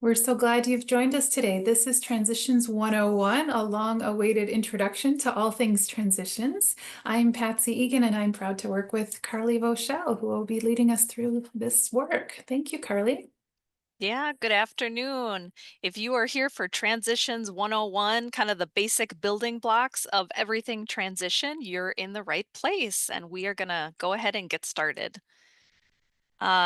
We're so glad you've joined us today. This is Transitions 101, a long-awaited introduction to all things transitions. I'm Patsy Egan, and I'm proud to work with Carly Vauchel, who will be leading us through this work. Thank you, Carly. Yeah, good afternoon. If you are here for Transitions 101, kind of the basic building blocks of everything transition, you're in the right place, and we are going to go ahead and get started.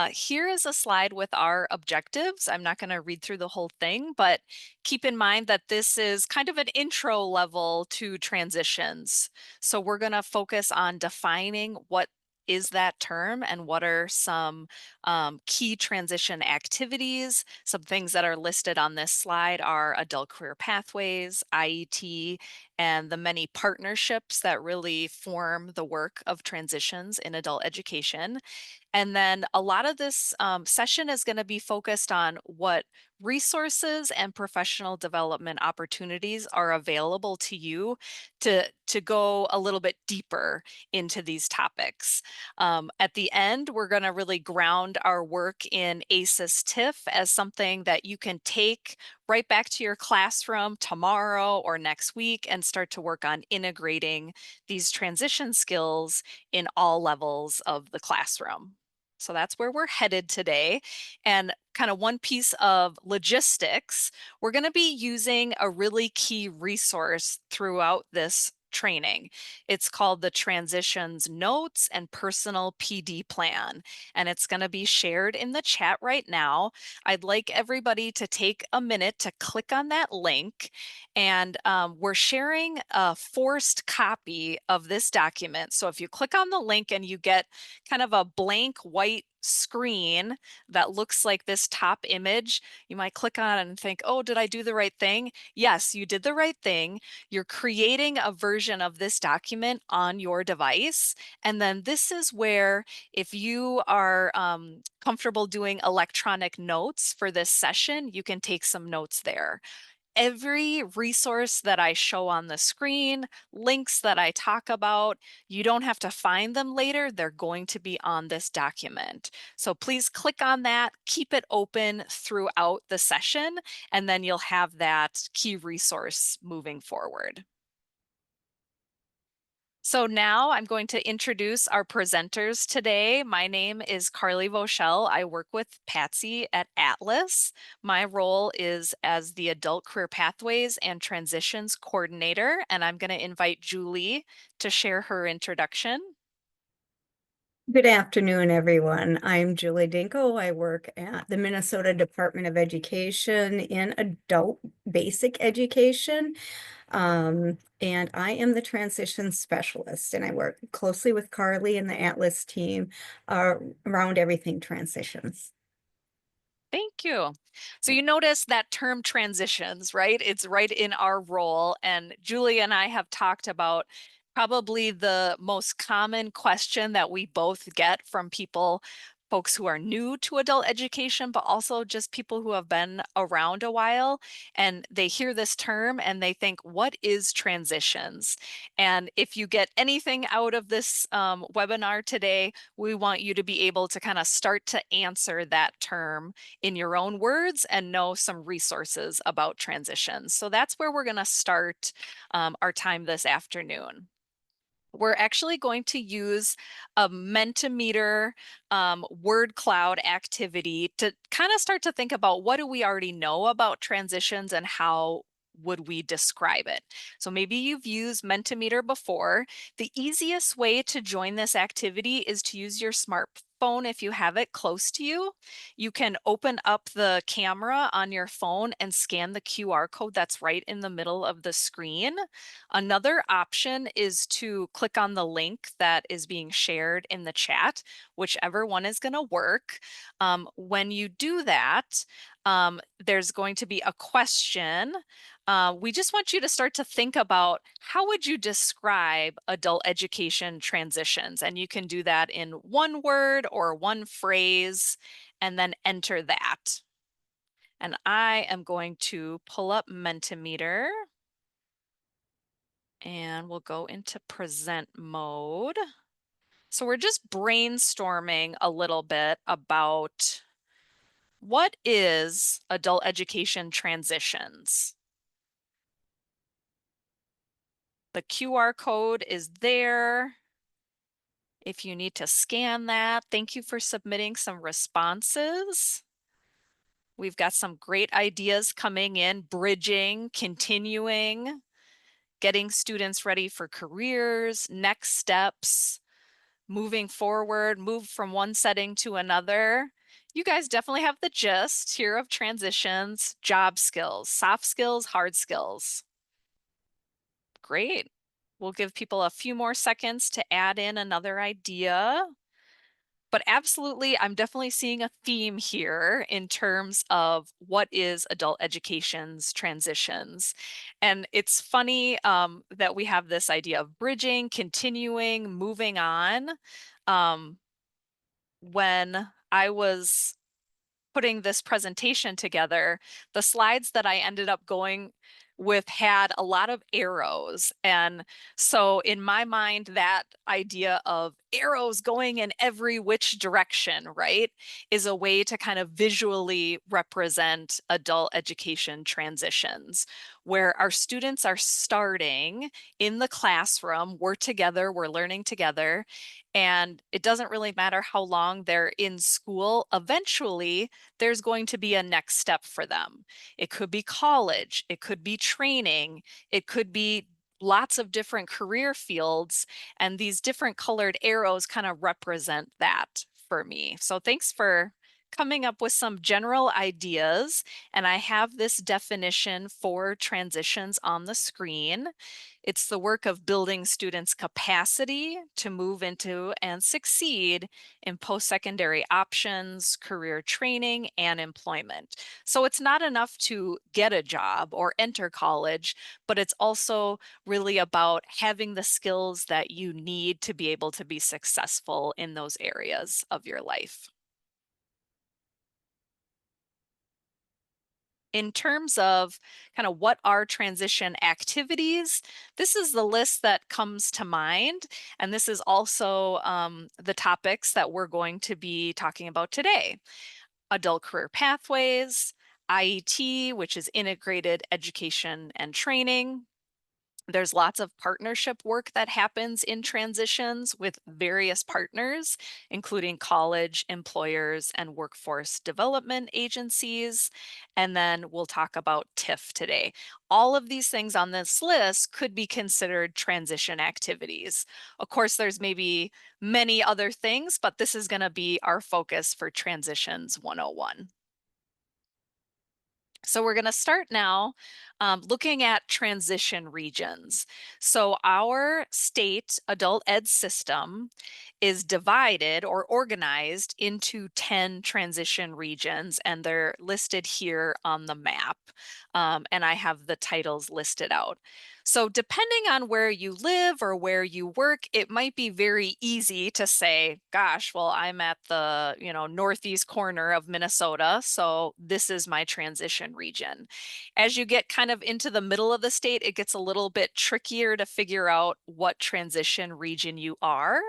Here is a slide with our objectives. I'm not going to read through the whole thing, but keep in mind that this is kind of an intro level to transitions. So we're going to focus on defining what is that term and what are some key transition activities. Some things that are listed on this slide are adult career pathways, IET, and the many partnerships that really form the work of transitions in adult education. And then a lot of this session is going to be focused on what resources and professional development opportunities are available to you to go a little bit deeper into these topics. At the end, we're going to really ground our work in ACES TIF as something that you can take right back to your classroom tomorrow or next week and start to work on integrating these transition skills in all levels of the classroom. So that's where we're headed today. And kind of one piece of logistics, we're going to be using a really key resource throughout this training. It's called the Transitions Notes and Personal PD Plan, and it's going to be shared in the chat right now. I'd like everybody to take a minute to click on that link, and we're sharing a forced copy of this document. So if you click on the link and you get kind of a blank white screen that looks like this top image, you might click on it and think, oh, did I do the right thing? Yes, you did the right thing. You're creating a version of this document on your device. And then this is where, if you are comfortable doing electronic notes for this session, you can take some notes there. Every resource that I show on the screen, links that I talk about, you don't have to find them later. They're going to be on this document. So please click on that, keep it open throughout the session, and then you'll have that key resource moving forward. So now I'm going to introduce our presenters today. My name is Carly Vauchel. I work with Patsy at Atlas. My role is as the Adult Career Pathways and Transitions Coordinator, and I'm going to invite Julie to share her introduction. Good afternoon, everyone. I'm Julie Dinko. I work at the Minnesota Department of Education in adult basic education. And I am the transition specialist, and I work closely with Carly and the Atlas team around everything transitions. Thank you. So you notice that term transitions, right? It's right in our role. And Julie and I have talked about probably the most common question that we both get from people, folks who are new to adult education, but also just people who have been around a while. And they hear this term and they think, what is transitions? And if you get anything out of this webinar today, we want you to be able to kind of start to answer that term in your own words and know some resources about transitions. So that's where we're going to start our time this afternoon. We're actually going to use a Mentimeter word cloud activity to kind of start to think about what do we already know about transitions and how would we describe it. So maybe you've used Mentimeter before. The easiest way to join this activity is to use your smartphone if you have it close to you. You can open up the camera on your phone and scan the QR code that's right in the middle of the screen. Another option is to click on the link that is being shared in the chat, whichever one is going to work. When you do that, there's going to be a question. We just want you to start to think about how would you describe adult education transitions? And you can do that in one word or one phrase, and then enter that. And I am going to pull up Mentimeter. And we'll go into present mode. So we're just brainstorming a little bit about What is adult education transitions? The QR code is there. If you need to scan that, thank you for submitting some responses. We've got some great ideas coming in, bridging, continuing, getting students ready for careers, next steps, moving forward, move from one setting to another. You guys definitely have the gist here of transitions, job skills, soft skills, hard skills. Great. We'll give people a few more seconds to add in another idea. But absolutely, I'm definitely seeing a theme here in terms of what is adult education's transitions. And it's funny that we have this idea of bridging, continuing, moving on. When I was putting this presentation together, the slides that I ended up going with had a lot of arrows. And so in my mind, that idea of arrows going in every which direction, right, is a way to kind of visually represent adult education transitions, where our students are starting in the classroom, we're together, we're learning together, and it doesn't really matter how long they're in school. Eventually, there's going to be a next step for them. It could be college, it could be training, it could be lots of different career fields, and these different colored arrows kind of represent that for me. So thanks for coming up with some general ideas, and I have this definition for transitions on the screen. It's the work of building students' capacity to move into and succeed in post-secondary options, career training, and employment. So it's not enough to get a job or enter college, but it's also really about having the skills that you need to be able to be successful in those areas of your life. In terms of kind of what are transition activities, this is the list that comes to mind. And this is also the topics that we're going to be talking about today. Adult career pathways, IET, which is integrated education and training. There's lots of partnership work that happens in transitions with various partners, including college, employers, and workforce development agencies. And then we'll talk about TIF today. All of these things on this list could be considered transition activities. Of course, there's maybe many other things, but this is going to be our focus for Transitions 101. So we're going to start now looking at transition regions. So our state adult ed system is divided or organized into 10 transition regions, and they're listed here on the map. And I have the titles listed out. So depending on where you live or where you work, it might be very easy to say, gosh, well, I'm at the, northeast corner of Minnesota, so this is my transition region. As you get kind of into the middle of the state, it gets a little bit trickier to figure out what transition region you are.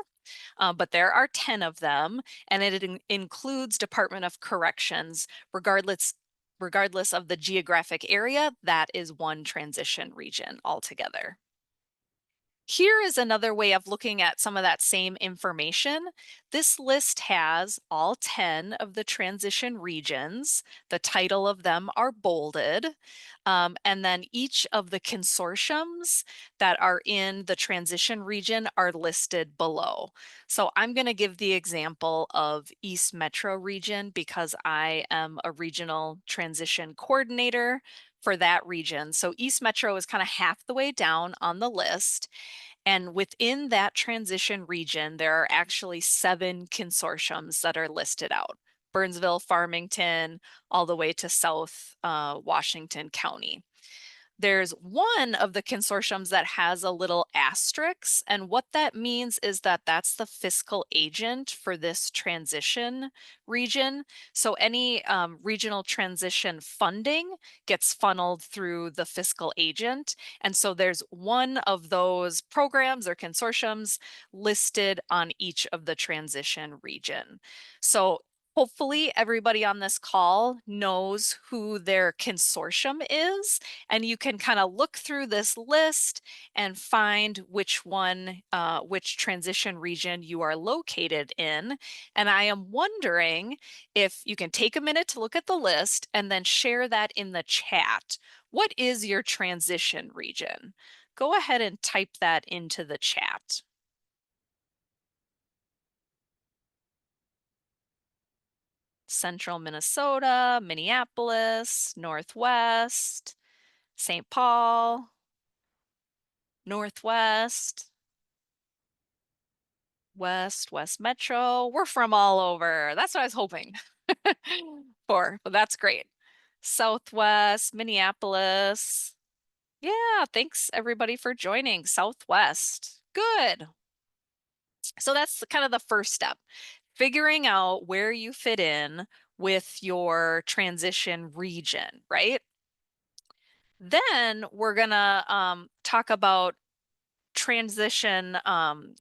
But there are 10 of them, and it includes Department of Corrections. Regardless of the geographic area, that is one transition region altogether. Here is another way of looking at some of that same information. This list has all 10 of the transition regions. The title of them are bolded. And then each of the consortiums that are in the transition region are listed below. So I'm going to give the example of East Metro region because I am a regional transition coordinator for that region. So East Metro is kind of half the way down on the list. And within that transition region, there are actually 7 consortiums that are listed out. Burnsville, Farmington, all the way to South Washington County. There's one of the consortiums that has a little asterisk, and what that means is that that's the fiscal agent for this transition region. So any regional transition funding gets funneled through the fiscal agent. And so there's one of those programs or consortiums listed on each of the transition region. So Hopefully everybody on this call knows who their consortium is, and you can kind of look through this list and find which one, which transition region you are located in. And I am wondering if you can take a minute to look at the list and then share that in the chat. What is your transition region? Go ahead and type that into the chat. Central Minnesota, Minneapolis, Northwest, St. Paul, Northwest, West Metro. We're from all over. That's what I was hoping for, but that's great. Southwest, Minneapolis. Yeah, thanks everybody for joining. Southwest. Good. So that's kind of the first step, figuring out where you fit in with your transition region, right? Then we're gonna talk about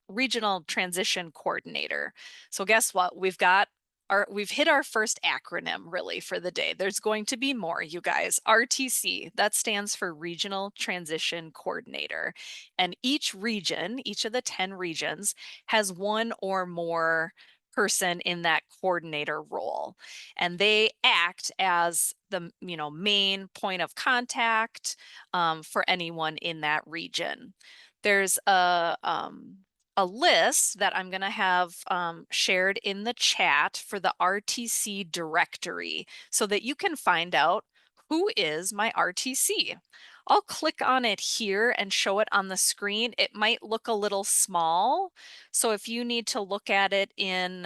regional transition coordinator. So guess what? We've hit our first acronym really for the day. There's going to be more, you guys. RTC, that stands for Regional Transition Coordinator. And each region, each of the 10 regions, has one or more person in that coordinator role, and they act as the main point of contact for anyone in that region. There's a list that I'm going to have shared in the chat for the RTC directory so that you can find out who is my RTC. I'll click on it here and show it on the screen. It might look a little small. So if you need to look at it if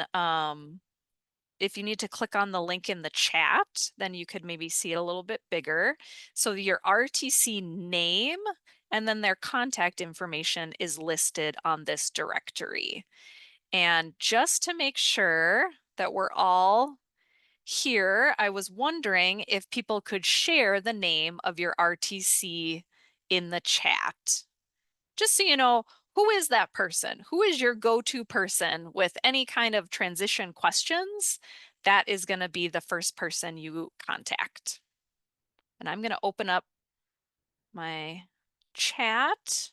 you need to click on the link in the chat, then you could maybe see it a little bit bigger. So your RTC name and then their contact information is listed on this directory. And just to make sure that we're all here, I was wondering if people could share the name of your RTC in the chat. Just so you know, who is that person? Who is your go-to person with any kind of transition questions? That is going to be the first person you contact. And I'm going to open up my chat.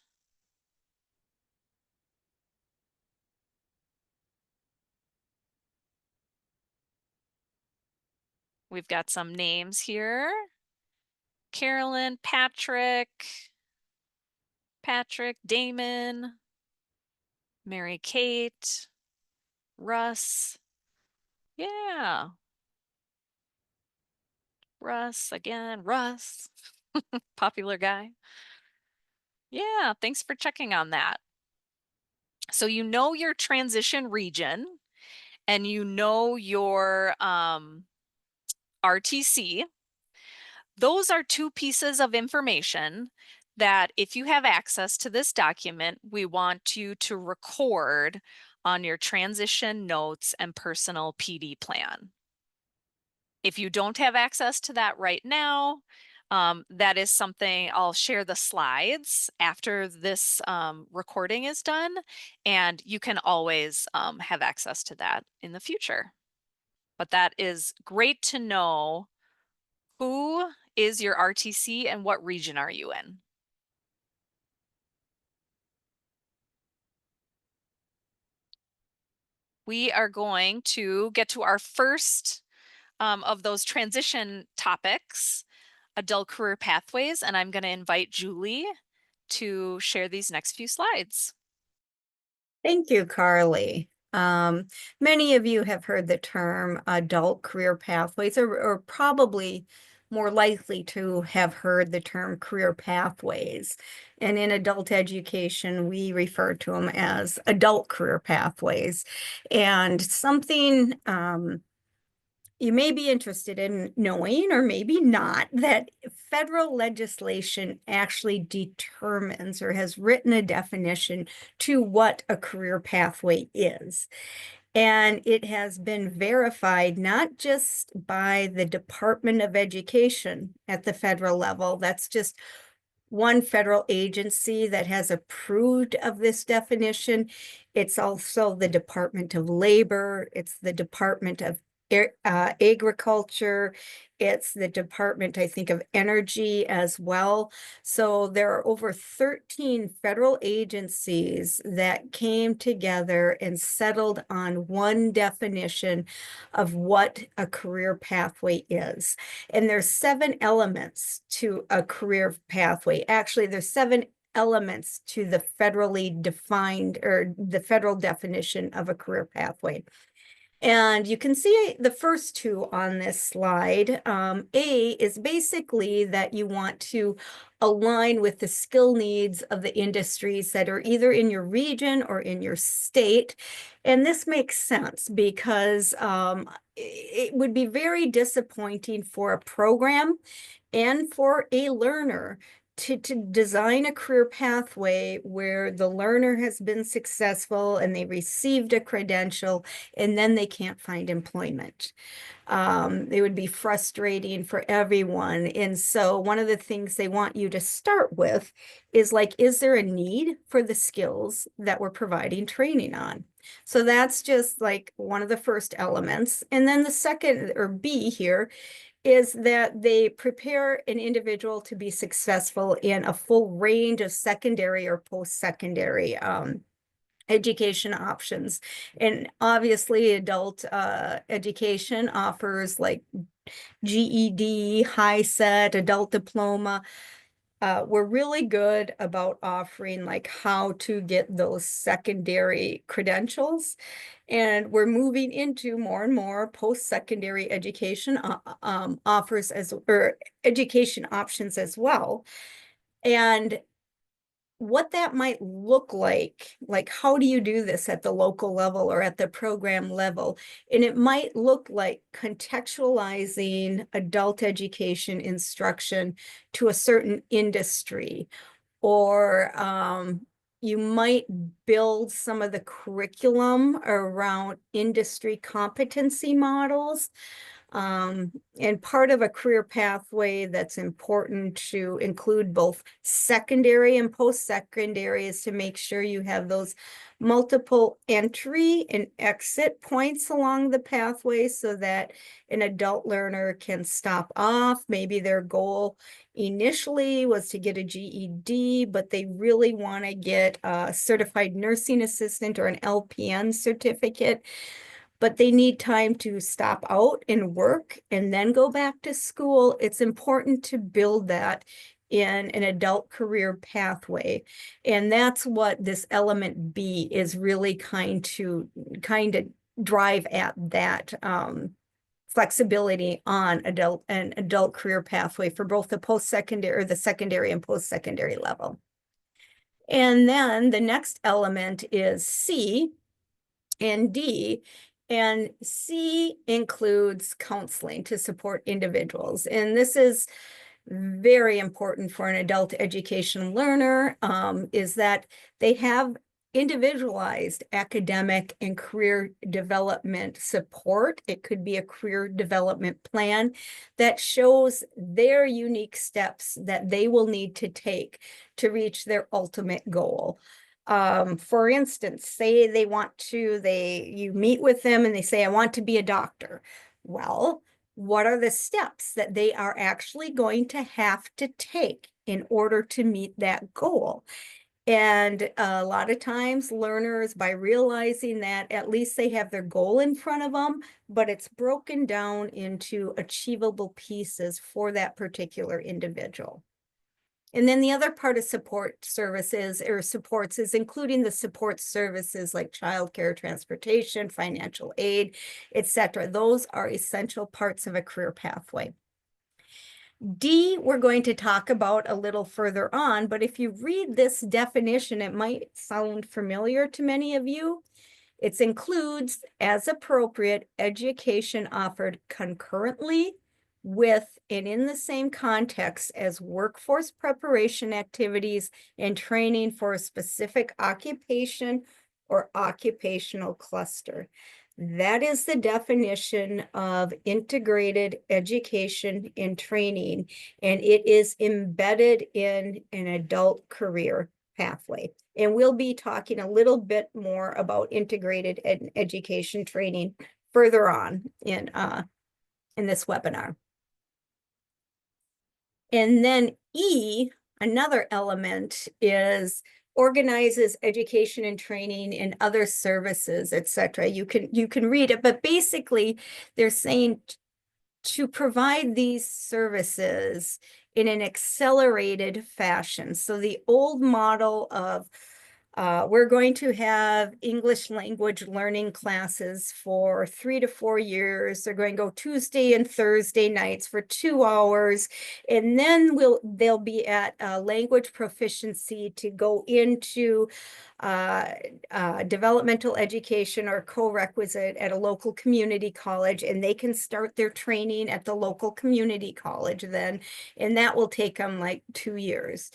We've got some names here. Carolyn, Patrick, Damon, Mary Kate, Russ. Yeah. Russ again, Russ, popular guy. Yeah, thanks for checking on that. So you know your transition region and you know your RTC. Those are two pieces of information that if you have access to this document, we want you to record on your transition notes and personal PD plan. If you don't have access to that right now, that is something I'll share the slides after this recording is done, and you can always have access to that in the future. But that is great to know. Who is your RTC and what region are you in? We are going to get to our first of those transition topics, adult career pathways, and I'm going to invite Julie to share these next few slides. Thank you, Carly. Many of you have heard the term adult career pathways, or probably more likely to have heard the term career pathways. And in adult education, we refer to them as adult career pathways. And something you may be interested in knowing, or maybe not, that federal legislation actually determines or has written a definition to what a career pathway is. And it has been verified not just by the Department of Education at the federal level. That's just one federal agency that has approved of this definition. It's also the Department of Labor. It's the Department of agriculture. It's the Department, I think, of Energy as well. So there are over 13 federal agencies that came together and settled on one definition of what a career pathway is. And there's 7 elements to a career pathway. Actually, there's 7 elements to the federally defined or the federal definition of a career pathway. And you can see the first 2 on this slide. A is basically that you want to align with the skill needs of the industries that are either in your region or in your state. And this makes sense because it would be very disappointing for a program and for a learner to design a career pathway where the learner has been successful and they received a credential and then they can't find employment. It would be frustrating for everyone. And so one of the things they want you to start with is like, is there a need for the skills that we're providing training on? So that's just like one of the first elements. And then the second, or B here, is that they prepare an individual to be successful in a full range of secondary or post-secondary education options. And obviously adult education offers like GED, HiSET, adult diploma. We're really good about offering like how to get those secondary credentials. And we're moving into more and more post-secondary education offers or education options as well. And what that might look like how do you do this at the local level or at the program level? And it might look like contextualizing adult education instruction to a certain industry, or you might build some of the curriculum around industry competency models. And part of a career pathway that's important to include both secondary and post-secondary is to make sure you have those multiple entry and exit points along the pathway so that an adult learner can stop off. Maybe their goal initially was to get a GED, but they really want to get a certified nursing assistant or an LPN certificate, but they need time to stop out and work and then go back to school. It's important to build that in an adult career pathway. And that's what this element B is really kind of drive at, that flexibility on an adult career pathway for both the post-secondary or the secondary and post-secondary level. And then the next element is C and D. And C includes counseling to support individuals. And this is very important for an adult education learner, is that they have individualized academic and career development support. It could be a career development plan that shows their unique steps that they will need to take to reach their ultimate goal. For instance, say you meet with them and they say, I want to be a doctor. Well, what are the steps that they are actually going to have to take in order to meet that goal? And a lot of times learners, by realizing that at least they have their goal in front of them, but it's broken down into achievable pieces for that particular individual. And then the other part of support services or supports is including the support services like childcare, transportation, financial aid, etc. Those are essential parts of a career pathway. D, we're going to talk about a little further on, but if you read this definition, it might sound familiar to many of you. It includes, as appropriate, education offered concurrently with and in the same context as workforce preparation activities and training for a specific occupation or occupational cluster. That is the definition of integrated education and training, and it is embedded in an adult career pathway. And we'll be talking a little bit more about integrated education training further on in this webinar. And then E, another element, is organizes education and training and other services, etc. You can read it, but basically they're saying to provide these services in an accelerated fashion. So the old model of we're going to have English language learning classes for 3 to 4 years. They're going to go Tuesday and Thursday nights for 2 hours. And then they'll be at language proficiency to go into developmental education or co-requisite at a local community college, and they can start their training at the local community college then, and that will take them like 2 years.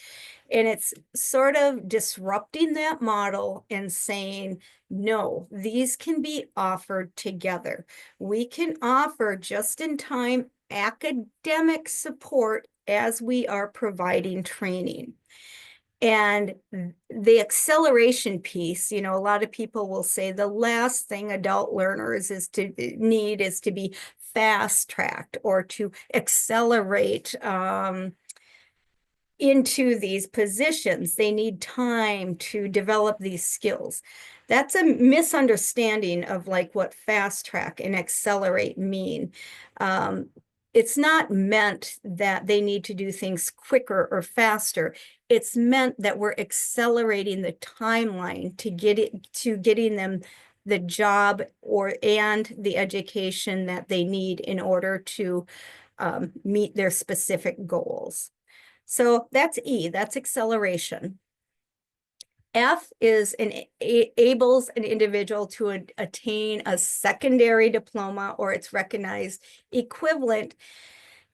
And it's sort of disrupting that model and saying, no, these can be offered together. We can offer just-in-time academic support as we are providing training. And the acceleration piece, a lot of people will say the last thing adult learners is to be fast-tracked or to accelerate into these positions. They need time to develop these skills. That's a misunderstanding of like what fast track and accelerate mean. It's not meant that they need to do things quicker or faster. It's meant that we're accelerating the timeline to getting them the job and the education that they need in order to meet their specific goals. So that's E, that's acceleration. F is enables an individual to attain a secondary diploma or its recognized equivalent.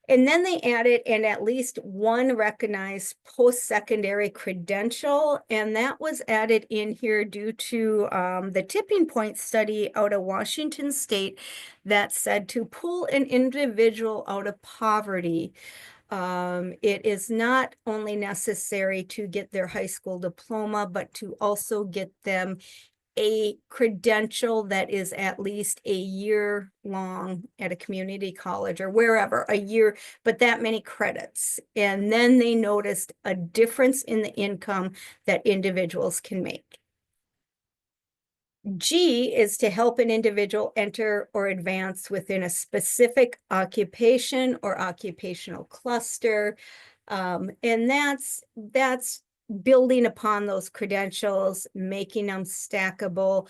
And then they added in at least one recognized post-secondary credential, and that was added in here due to the tipping point study out of Washington State that said to pull an individual out of poverty, it is not only necessary to get their high school diploma, but to also get them a credential that is at least a year long at a community college or wherever, a year, but that many credits. And then they noticed a difference in the income that individuals can make. G is to help an individual enter or advance within a specific occupation or occupational cluster. And that's building upon those credentials, making them stackable,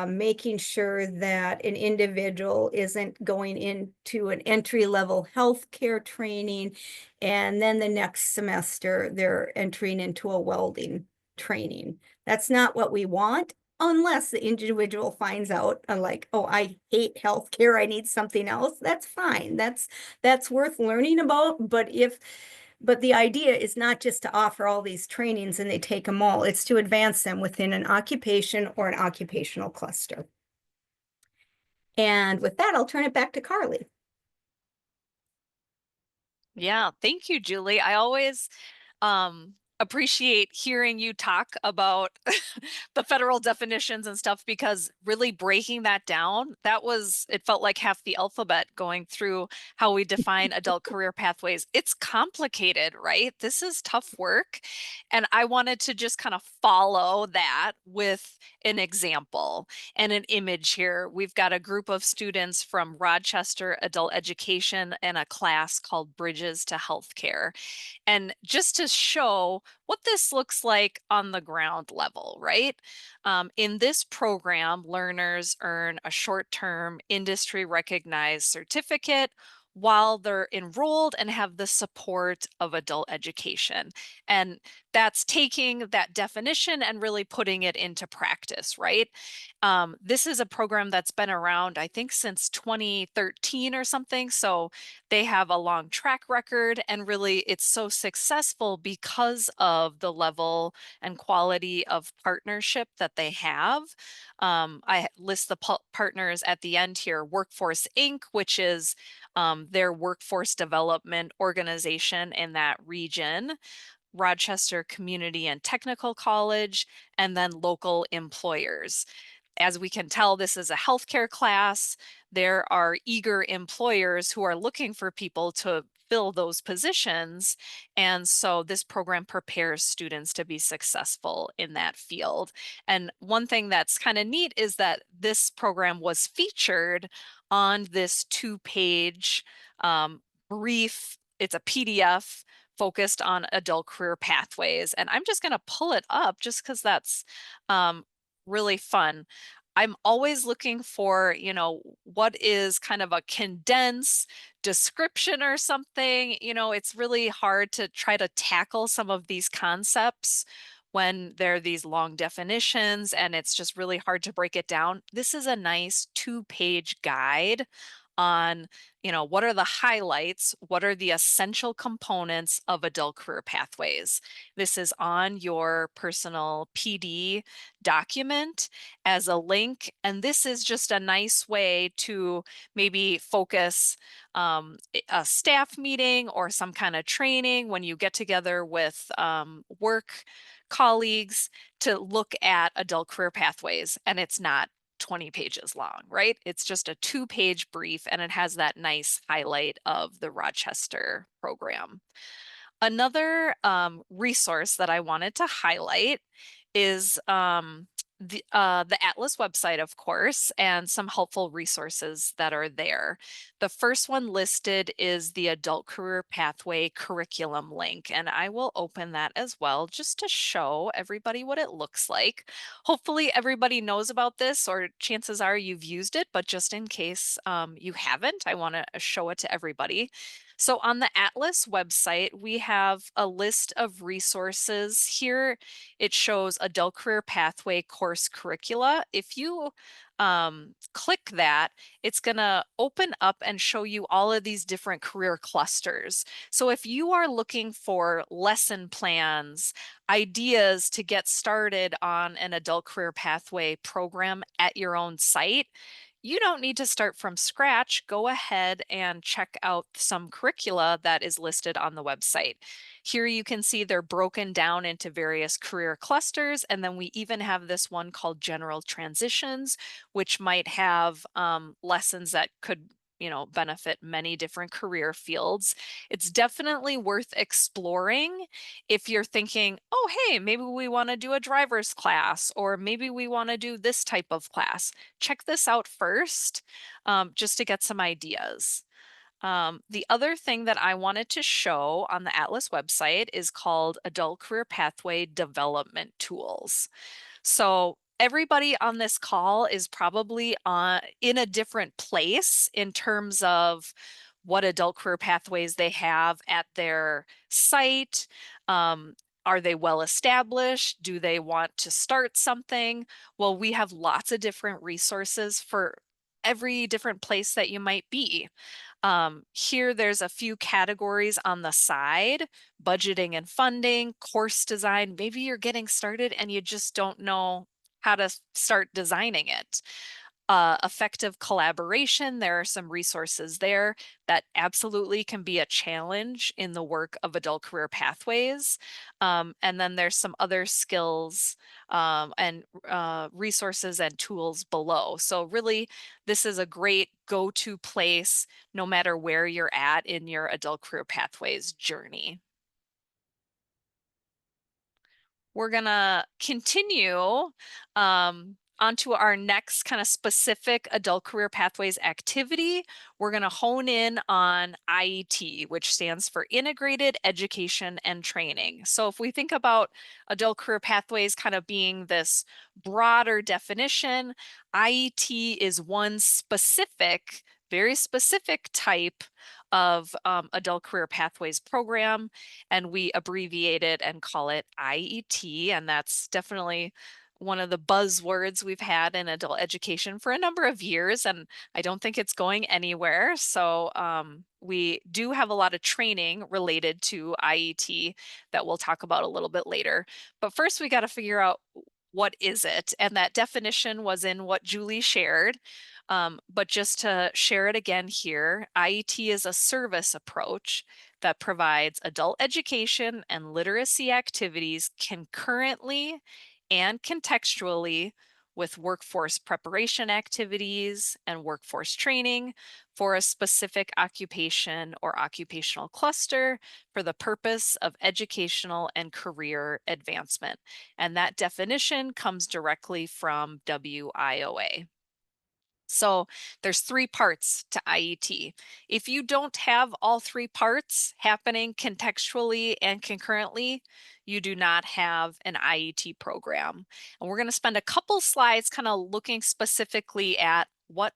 making sure that an individual isn't going into an entry-level healthcare training, and then the next semester they're entering into a welding training. That's not what we want, unless the individual finds out like, oh, I hate healthcare, I need something else. That's fine. That's worth learning about. But the idea is not just to offer all these trainings and they take them all. It's to advance them within an occupation or an occupational cluster. And with that, I'll turn it back to Carly. Yeah, thank you, Julie. I always appreciate hearing you talk about the federal definitions and stuff, because really breaking that down, it felt like half the alphabet going through how we define adult career pathways. It's complicated, right? This is tough work. And I wanted to just kind of follow that with an example and an image here. We've got a group of students from Rochester Adult Education and a class called Bridges to Healthcare. And just to show what this looks like on the ground level, right? In this program, learners earn a short-term industry recognized certificate while they're enrolled and have the support of adult education. And that's taking that definition and really putting it into practice, right? This is a program that's been around, I think, since 2013 or something. So they have a long track record, and really it's so successful because of the level and quality of partnership that they have. I list the partners at the end here: Workforce Inc., which is their workforce development organization in that region, Rochester Community and Technical College, and then local employers. As we can tell, this is a healthcare class. There are eager employers who are looking for people to fill those positions. And so this program prepares students to be successful in that field. And one thing that's kind of neat is that this program was featured on this 2-page brief. It's a PDF focused on adult career pathways. And I'm just going to pull it up just because that's really fun. I'm always looking for, what is kind of a condensed description or something. It's really hard to try to tackle some of these concepts when there are these long definitions and it's just really hard to break it down. This is a nice 2-page guide on, what are the highlights, what are the essential components of adult career pathways. This is on your personal PD document as a link, and this is just a nice way to maybe focus a staff meeting or some kind of training when you get together with work colleagues to look at adult career pathways, and it's not 20 pages long, right? It's just a 2-page brief and it has that nice highlight of the Rochester program. Another resource that I wanted to highlight is the Atlas website, of course, and some helpful resources that are there. The first one listed is the Adult Career Pathway curriculum link, and I will open that as well just to show everybody what it looks like. Hopefully everybody knows about this, or chances are you've used it, but just in case you haven't, I want to show it to everybody. So on the Atlas website, we have a list of resources. Here it shows Adult Career Pathway course curricula. If you click that, it's going to open up and show you all of these different career clusters. So if you are looking for lesson plans, ideas to get started on an adult career pathway program at your own site, you don't need to start from scratch. Go ahead and check out some curricula that is listed on the website. Here you can see they're broken down into various career clusters. And then we even have this one called General Transitions, which might have lessons that could benefit many different career fields. It's definitely worth exploring if you're thinking, oh, hey, maybe we want to do a driver's class, or maybe we want to do this type of class. Check this out first, just to get some ideas. The other thing that I wanted to show on the Atlas website is called Adult Career Pathway Development Tools. So everybody on this call is probably in a different place in terms of what adult career pathways they have at their site. Are they well established? Do they want to start something? Well, we have lots of different resources for every different place that you might be. Here, there's a few categories on the side: budgeting and funding, course design. Maybe you're getting started and you just don't know how to start designing it. Effective collaboration, there are some resources there that absolutely can be a challenge in the work of adult career pathways. And then there's some other skills and resources and tools below. So really, this is a great go-to place no matter where you're at in your adult career pathways journey. We're gonna continue onto our next kind of specific adult career pathways activity. We're gonna hone in on IET, which stands for Integrated Education and Training. So if we think about adult career pathways kind of being this broader definition, IET is one specific, very specific type of adult career pathways program, and we abbreviate it and call it IET. And that's definitely one of the buzzwords we've had in adult education for a number of years, and I don't think it's going anywhere. So we do have a lot of training related to IET that we'll talk about a little bit later. But first, we got to figure out, what is it? And that definition was in what Julie shared. But just to share it again here, IET is a service approach that provides adult education and literacy activities concurrently and contextually with workforce preparation activities and workforce training for a specific occupation or occupational cluster for the purpose of educational and career advancement. And that definition comes directly from WIOA. So there's 3 parts to IET. If you don't have all 3 parts happening contextually and concurrently, you do not have an IET program. And we're going to spend a couple slides kind of looking specifically at what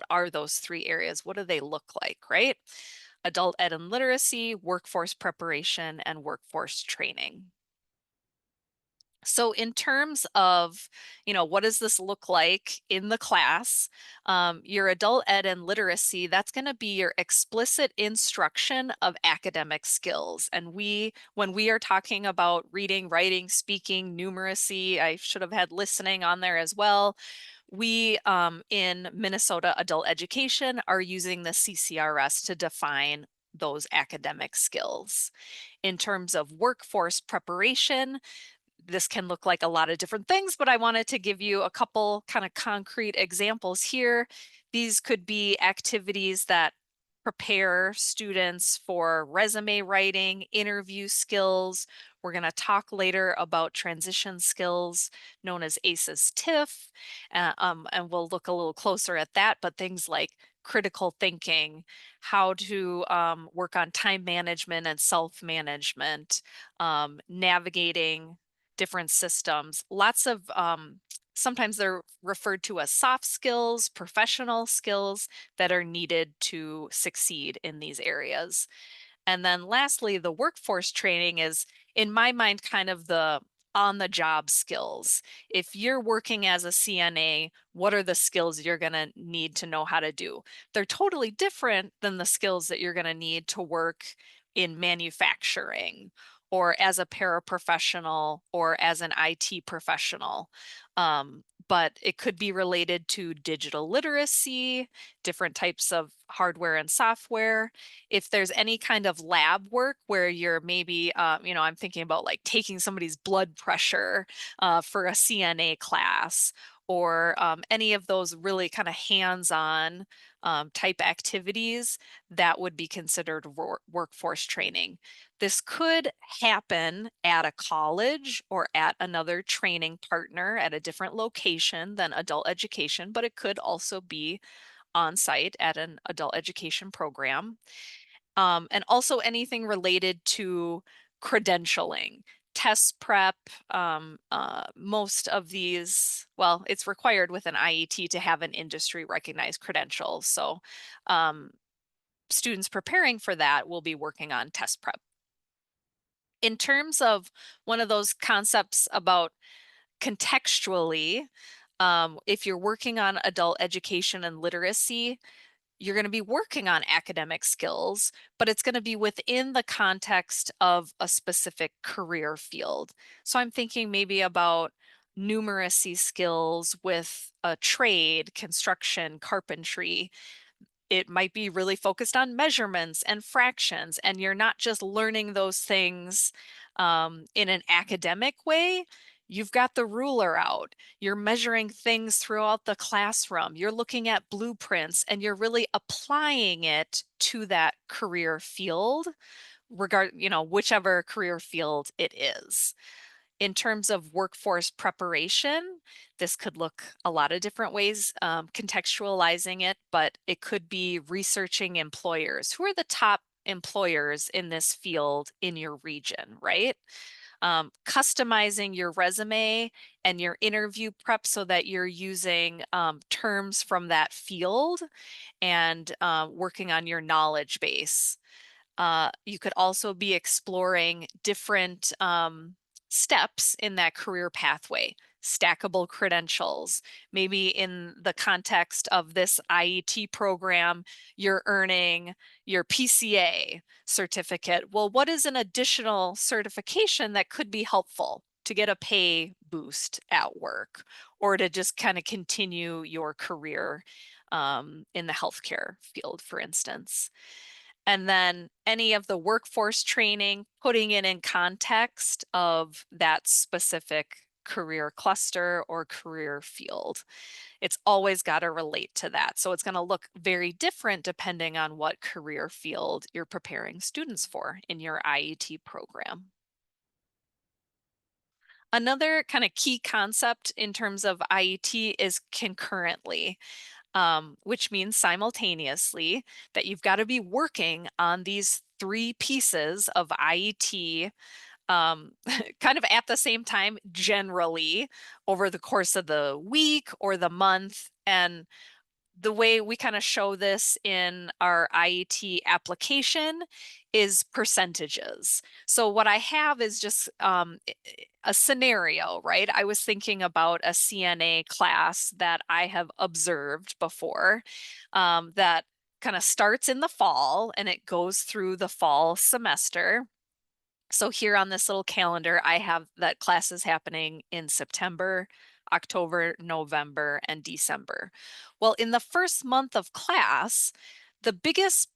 are those 3 areas? What do they look like, right? Adult ed and literacy, workforce preparation, and workforce training. So in terms of, what does this look like in the class? Your adult ed and literacy, that's going to be your explicit instruction of academic skills. And when we are talking about reading, writing, speaking, numeracy, I should have had listening on there as well. We, in Minnesota adult education, are using the CCRS to define those academic skills. In terms of workforce preparation, this can look like a lot of different things, but I wanted to give you a couple kind of concrete examples here. These could be activities that prepare students for resume writing, interview skills. We're going to talk later about transition skills known as ACEs TIF, and we'll look a little closer at that, but things like critical thinking, how to work on time management and self-management, navigating different systems, lots of, sometimes they're referred to as soft skills, professional skills that are needed to succeed in these areas. And then lastly, the workforce training is, in my mind, kind of the on-the-job skills. If you're working as a CNA, what are the skills you're going to need to know how to do? They're totally different than the skills that you're going to need to work in manufacturing or as a paraprofessional or as an IT professional. But it could be related to digital literacy, different types of hardware and software. If there's any kind of lab work where you're maybe, I'm thinking about like taking somebody's blood pressure for a CNA class, or any of those really kind of hands-on type activities, that would be considered workforce training. This could happen at a college or at another training partner at a different location than adult education, but it could also be on site at an adult education program. And also anything related to credentialing, test prep. Most of these, well, it's required with an IET to have an industry recognized credential. So students preparing for that will be working on test prep. In terms of one of those concepts about contextually, if you're working on adult education and literacy, you're going to be working on academic skills, but it's going to be within the context of a specific career field. So I'm thinking maybe about numeracy skills with a trade, construction, carpentry. It might be really focused on measurements and fractions, and you're not just learning those things in an academic way. You've got the ruler out. You're measuring things throughout the classroom. You're looking at blueprints and you're really applying it to that career field, whichever career field it is. In terms of workforce preparation, this could look a lot of different ways, contextualizing it, but it could be researching employers. Who are the top employers in this field in your region, right? Customizing your resume and your interview prep so that you're using terms from that field and working on your knowledge base. You could also be exploring different steps in that career pathway, stackable credentials. Maybe in the context of this IET program, you're earning your PCA certificate. Well, what is an additional certification that could be helpful to get a pay boost at work or to just kind of continue your career in the healthcare field, for instance? And then any of the workforce training, putting it in context of that specific career cluster or career field. It's always got to relate to that. So it's going to look very different depending on what career field you're preparing students for in your IET program. Another kind of key concept in terms of IET is concurrently, which means simultaneously, that you've got to be working on these 3 pieces of IET kind of at the same time, generally over the course of the week or the month. And the way we kind of show this in our IET application is percentages. So what I have is just a scenario, right? I was thinking about a CNA class that I have observed before that kind of starts in the fall and it goes through the fall semester. So here on this little calendar, I have that classes happening in September, October, November, and December. Well, in the first month of class, the biggest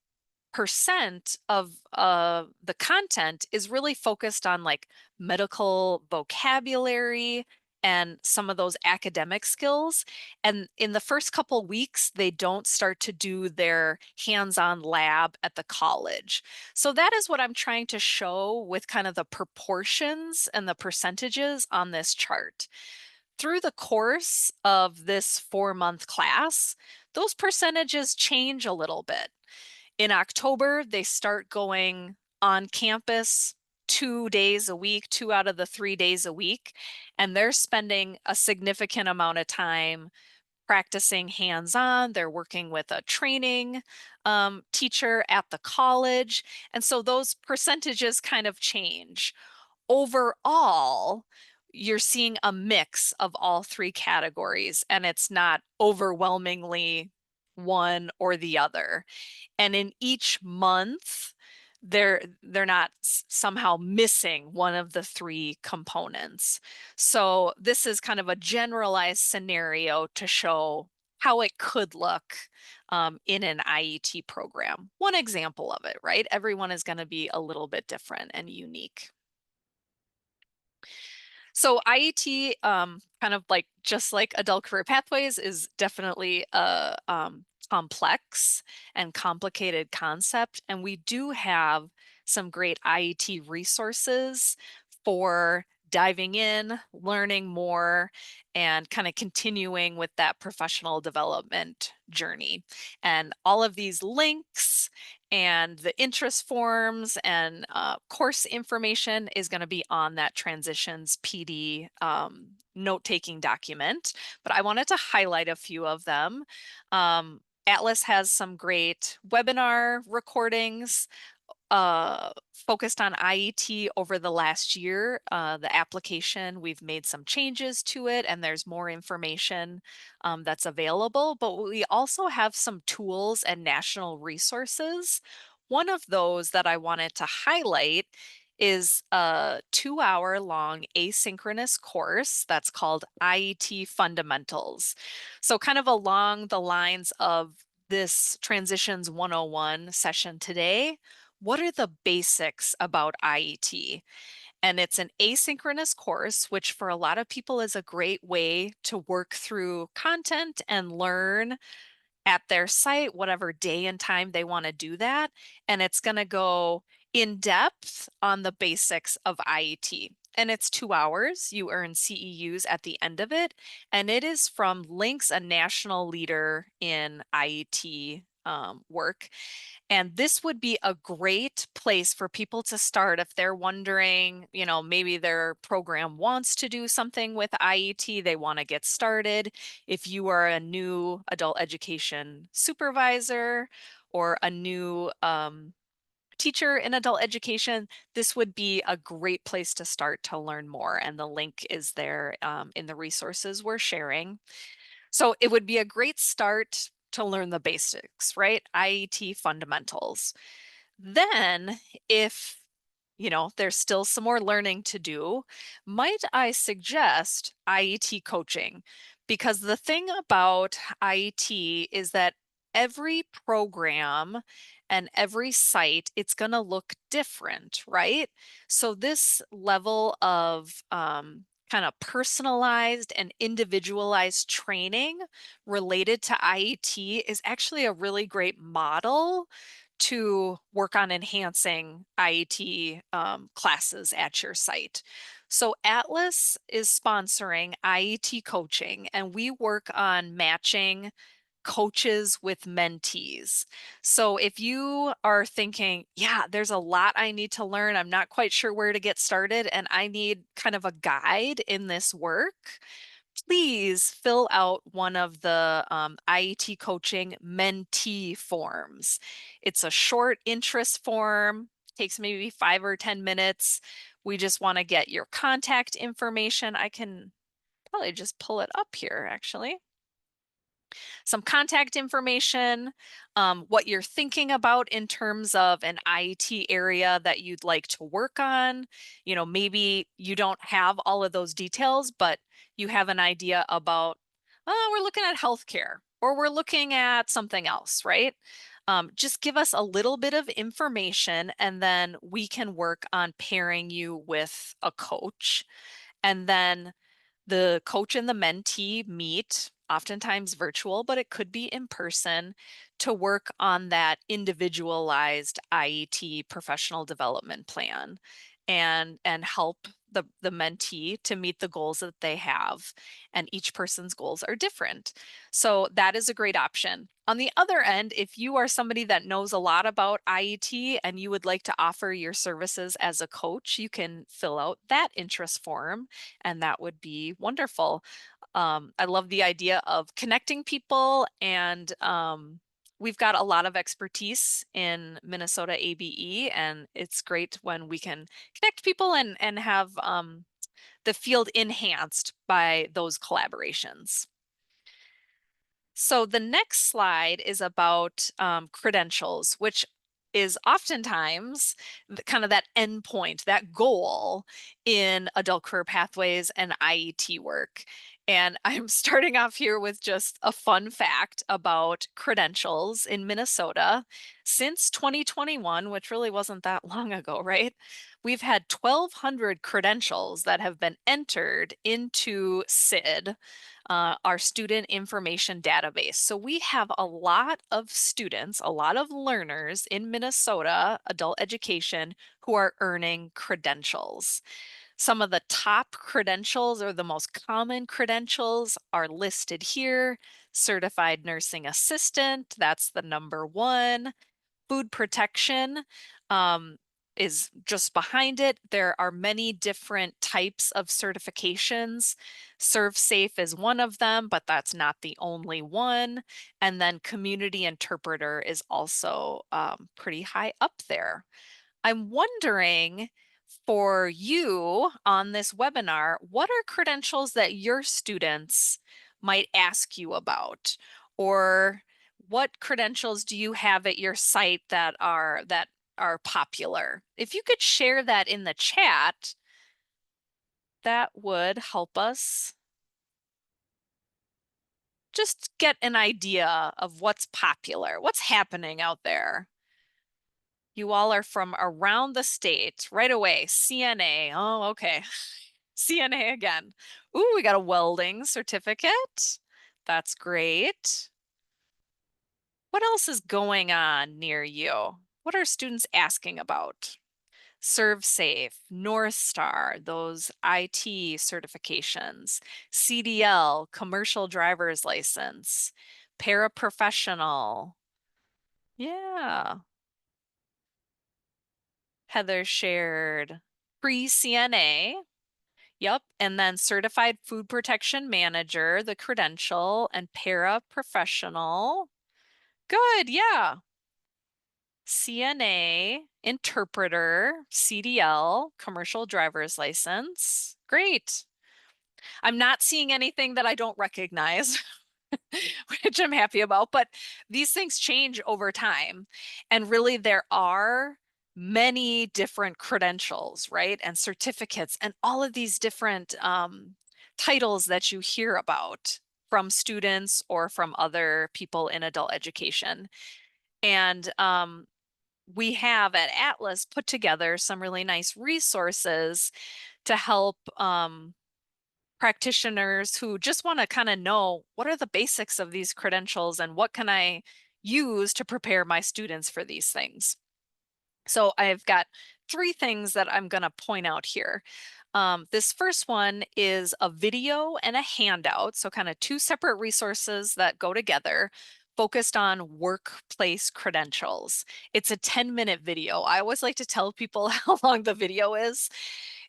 percent of the content is really focused on like medical vocabulary and some of those academic skills. And in the first couple weeks, they don't start to do their hands-on lab at the college. So that is what I'm trying to show with kind of the proportions and the percentages on this chart. Through the course of this 4-month class, those percentages change a little bit. In October, they start going on campus 2 days a week, 2 out of the 3 days a week, and they're spending a significant amount of time practicing hands-on. They're working with a training teacher at the college. And so those percentages kind of change. Overall, you're seeing a mix of all 3 categories, and it's not overwhelmingly one or the other. And in each month, they're not somehow missing one of the 3 components. So this is kind of a generalized scenario to show how it could look in an IET program. One example of it, right? Everyone is going to be a little bit different and unique. So IET, kind of like just like adult career pathways, is definitely a complex and complicated concept. And we do have some great IET resources for diving in, learning more, and kind of continuing with that professional development journey. And all of these links and the interest forms and course information is going to be on that transitions PD note-taking document. But I wanted to highlight a few of them. Atlas has some great webinar recordings focused on IET over the last year. The application, we've made some changes to it and there's more information that's available, but we also have some tools and national resources. One of those that I wanted to highlight is a 2-hour-long asynchronous course that's called IET Fundamentals. So kind of along the lines of this Transitions 101 session today, what are the basics about IET? And it's an asynchronous course, which for a lot of people is a great way to work through content and learn at their site, whatever day and time they want to do that. And it's going to go in depth on the basics of IET. And it's 2 hours. You earn CEUs at the end of it. And it is from Links, a national leader in IET work. And this would be a great place for people to start if they're wondering, you know, maybe their program wants to do something with IET, they want to get started. If you are a new adult education supervisor or a new teacher in adult education, this would be a great place to start to learn more. And the link is there in the resources we're sharing. So it would be a great start to learn the basics, right? IET fundamentals. Then if, you know, there's still some more learning to do, might I suggest IET coaching? Because the thing about IET is that every program and every site, it's going to look different, right? So this level of kind of personalized and individualized training related to IET is actually a really great model to work on enhancing IET classes at your site. So Atlas is sponsoring IET coaching, and we work on matching coaches with mentees. So if you are thinking, yeah, there's a lot I need to learn, I'm not quite sure where to get started, and I need kind of a guide in this work, please fill out one of the IET coaching mentee forms. It's a short interest form, takes maybe 5 or 10 minutes. We just want to get your contact information. I can probably just pull it up here, actually. Some contact information, what you're thinking about in terms of an IET area that you'd like to work on. You know, maybe you don't have all of those details, but you have an idea about, oh, we're looking at healthcare or we're looking at something else, right? Just give us a little bit of information and then we can work on pairing you with a coach. And then the coach and the mentee meet, oftentimes virtual, but it could be in person, to work on that individualized IET professional development plan and help the mentee to meet the goals that they have. And each person's goals are different. So that is a great option. On the other end, if you are somebody that knows a lot about IET and you would like to offer your services as a coach, you can fill out that interest form, and that would be wonderful. I love the idea of connecting people, and we've got a lot of expertise in Minnesota ABE, and it's great when we can connect people and have the field enhanced by those collaborations. So the next slide is about credentials, which is oftentimes kind of that endpoint, that goal in adult career pathways and IET work. And I'm starting off here with just a fun fact about credentials in Minnesota. Since 2021, which really wasn't that long ago, right? We've had 1,200 credentials that have been entered into SID, our student information database. So we have a lot of students, a lot of learners in Minnesota adult education who are earning credentials. Some of the top credentials or the most common credentials are listed here. Certified nursing assistant, that's the number 1. Food protection is just behind it. There are many different types of certifications. ServSafe is one of them, but that's not the only one. And then community interpreter is also pretty high up there. I'm wondering, for you on this webinar, what are credentials that your students might ask you about? Or what credentials do you have at your site that are popular? If you could share that in the chat, that would help us just get an idea of what's popular, what's happening out there. You all are from around the state right away. CNA. Oh, okay. CNA again. Ooh, we got a welding certificate. That's great. What else is going on near you? What are students asking about? ServSafe, North Star, those IT certifications, CDL, commercial driver's license, paraprofessional. Yeah. Heather shared pre-CNA. Yep. And then certified food protection manager, the credential, and paraprofessional. Good. Yeah. CNA, interpreter, CDL, commercial driver's license. Great. I'm not seeing anything that I don't recognize, which I'm happy about, but these things change over time. And really, there are many different credentials, right? And certificates, and all of these different titles that you hear about from students or from other people in adult education. And we have at Atlas put together some really nice resources to help practitioners who just want to kind of know what are the basics of these credentials and what can I use to prepare my students for these things. So I've got 3 things that I'm going to point out here. This first one is a video and a handout, so kind of 2 separate resources that go together, focused on workplace credentials. It's a 10-minute video. I always like to tell people how long the video is.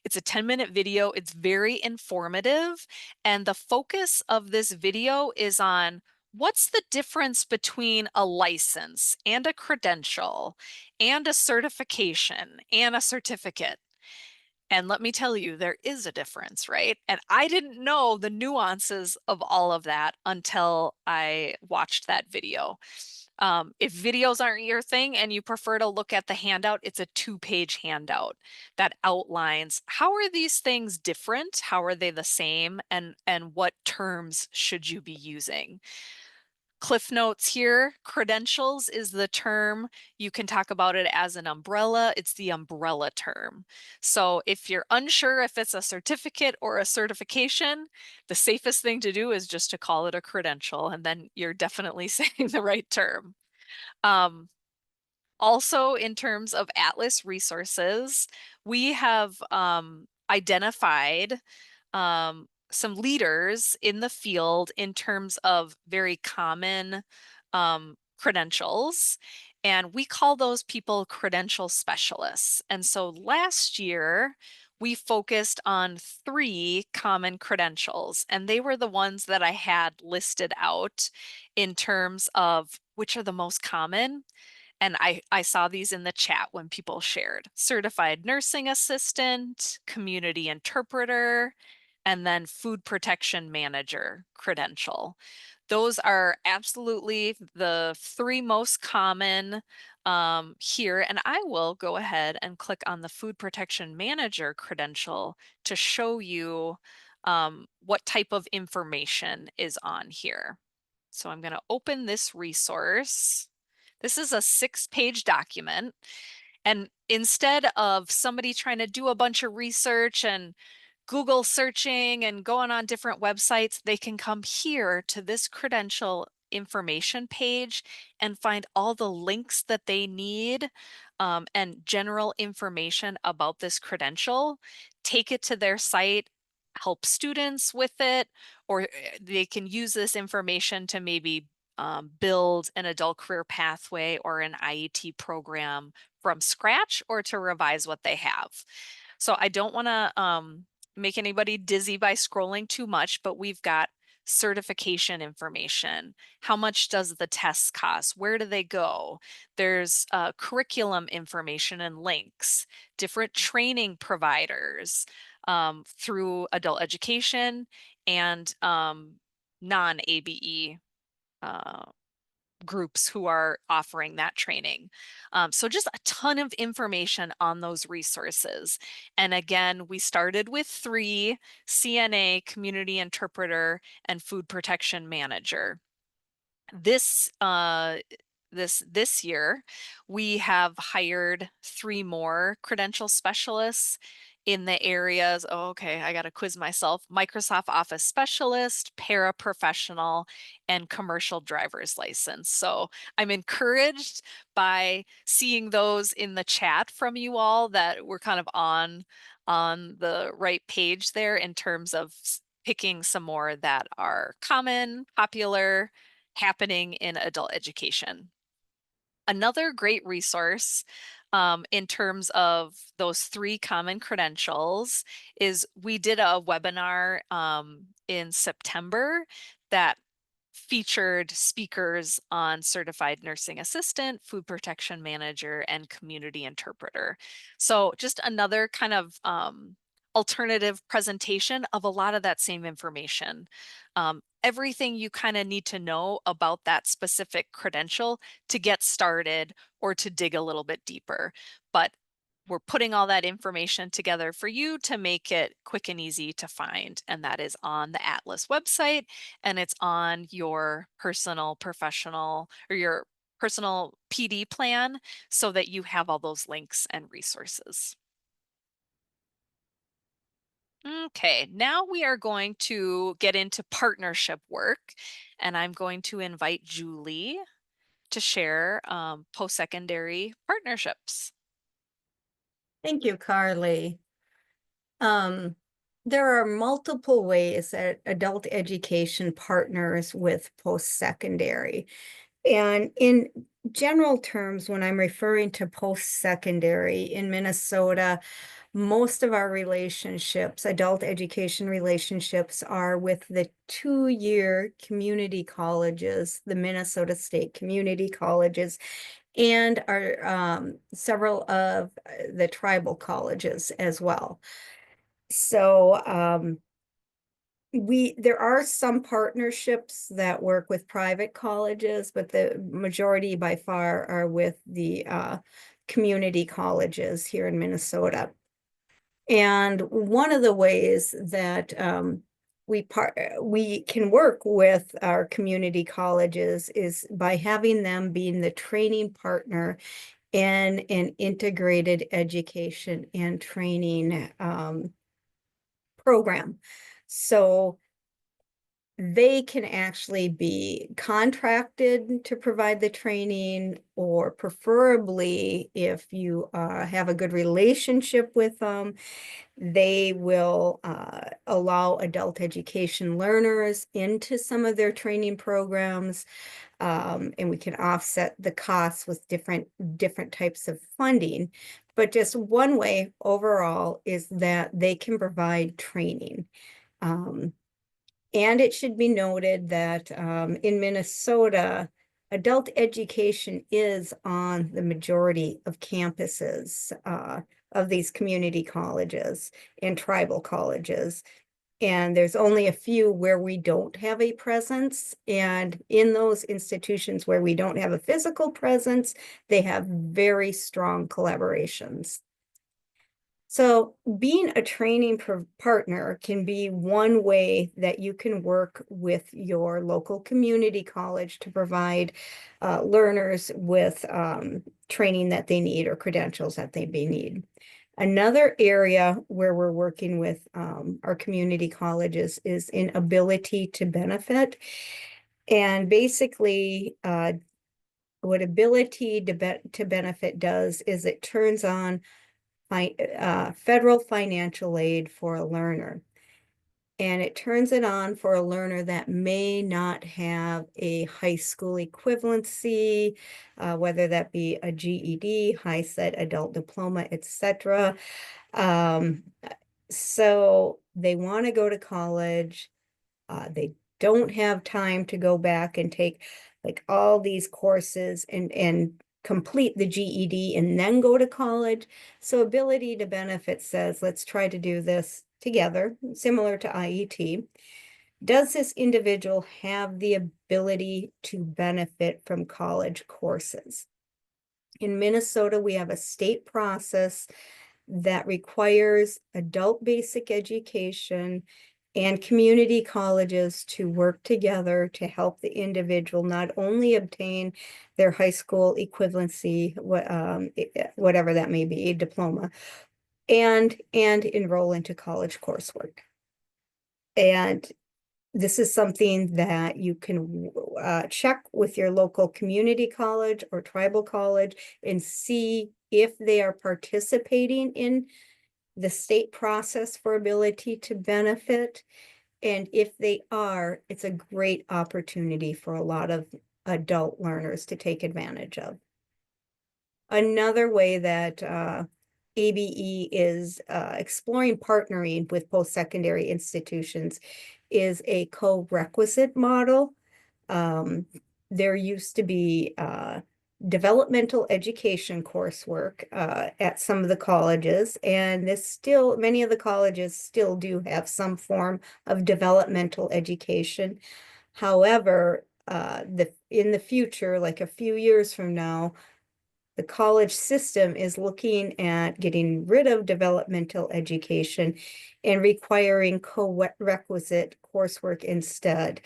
It's a 10-minute video. It's very informative, and the focus of this video is on what's the difference between a license and a credential and a certification and a certificate. And let me tell you, there is a difference, right? And I didn't know the nuances of all of that until I watched that video. If videos aren't your thing and you prefer to look at the handout, it's a 2-page handout that outlines how are these things different, how are they the same, and what terms should you be using. Cliff notes here, credentials is the term. You can talk about it as an umbrella. It's the umbrella term. So if you're unsure if it's a certificate or a certification, the safest thing to do is just to call it a credential, and then you're definitely saying the right term. Also, in terms of Atlas resources, we have identified some leaders in the field in terms of very common credentials, and we call those people credential specialists. And so last year, we focused on 3 common credentials, and they were the ones that I had listed out in terms of which are the most common. And I saw these in the chat when people shared: certified nursing assistant, community interpreter, and then food protection manager credential. Those are absolutely the 3 most common here. And I will go ahead and click on the food protection manager credential to show you what type of information is on here. So I'm going to open this resource. This is a 6-page document. And instead of somebody trying to do a bunch of research and Google searching and going on different websites, they can come here to this credential information page and find all the links that they need and general information about this credential, take it to their site, help students with it, or they can use this information to maybe build an adult career pathway or an IET program from scratch, or to revise what they have. So I don't want to make anybody dizzy by scrolling too much, but we've got certification information. How much does the test cost? Where do they go? There's curriculum information and links, different training providers through adult education and non-ABE groups who are offering that training. So just a ton of information on those resources. And again, we started with 3: CNA, community interpreter, and food protection manager. This year, we have hired 3 more credential specialists in the areas. Oh, okay, I got to quiz myself: Microsoft Office specialist, paraprofessional, and commercial driver's license. So I'm encouraged by seeing those in the chat from you all that we're kind of on the right page there in terms of picking some more that are common, popular, happening in adult education. Another great resource in terms of those 3 common credentials is we did a webinar in September that featured speakers on certified nursing assistant, food protection manager, and community interpreter. So just another kind of alternative presentation of a lot of that same information. Everything you kind of need to know about that specific credential to get started or to dig a little bit deeper. But we're putting all that information together for you to make it quick and easy to find. And that is on the Atlas website, and it's on your personal, professional, or your personal PD plan so that you have all those links and resources. Okay, now we are going to get into partnership work, and I'm going to invite Julie to share post-secondary partnerships. Thank you, Carly. Um, there are multiple ways that adult education partners with post-secondary. And in general terms, when I'm referring to post-secondary in Minnesota, most of our relationships, adult education relationships, are with the 2-year community colleges, the Minnesota State Community Colleges, and several of the tribal colleges as well. So there are some partnerships that work with private colleges, but the majority by far are with the community colleges here in Minnesota. And one of the ways that we can work with our community colleges is by having them being the training partner in an integrated education and training program. So they can actually be contracted to provide the training, or preferably, if you have a good relationship with them, they will allow adult education learners into some of their training programs, and we can offset the costs with different types of funding. But just one way overall is that they can provide training. And it should be noted that in Minnesota, adult education is on the majority of campuses of these community colleges and tribal colleges. And there's only a few where we don't have a presence. And in those institutions where we don't have a physical presence, they have very strong collaborations. So being a training partner can be one way that you can work with your local community college to provide learners with training that they need or credentials that they may need. Another area where we're working with our community colleges is in ability to benefit. And basically, what ability to benefit does is it turns on federal financial aid for a learner. And it turns it on for a learner that may not have a high school equivalency, whether that be a GED, high set adult diploma, etc. So they want to go to college. They don't have time to go back and take like all these courses and complete the GED and then go to college. So ability to benefit says, let's try to do this together, similar to IET. Does this individual have the ability to benefit from college courses? In Minnesota, we have a state process that requires adult basic education and community colleges to work together to help the individual not only obtain their high school equivalency, whatever that may be, a diploma, and enroll into college coursework. And this is something that you can check with your local community college or tribal college and see if they are participating in the state process for ability to benefit. And if they are, it's a great opportunity for a lot of adult learners to take advantage of. Another way that ABE is exploring partnering with post-secondary institutions is a co-requisite model. There used to be developmental education coursework at some of the colleges, and many of the colleges still do have some form of developmental education. However, in the future, like a few years from now, the college system is looking at getting rid of developmental education and requiring co-requisite coursework instead.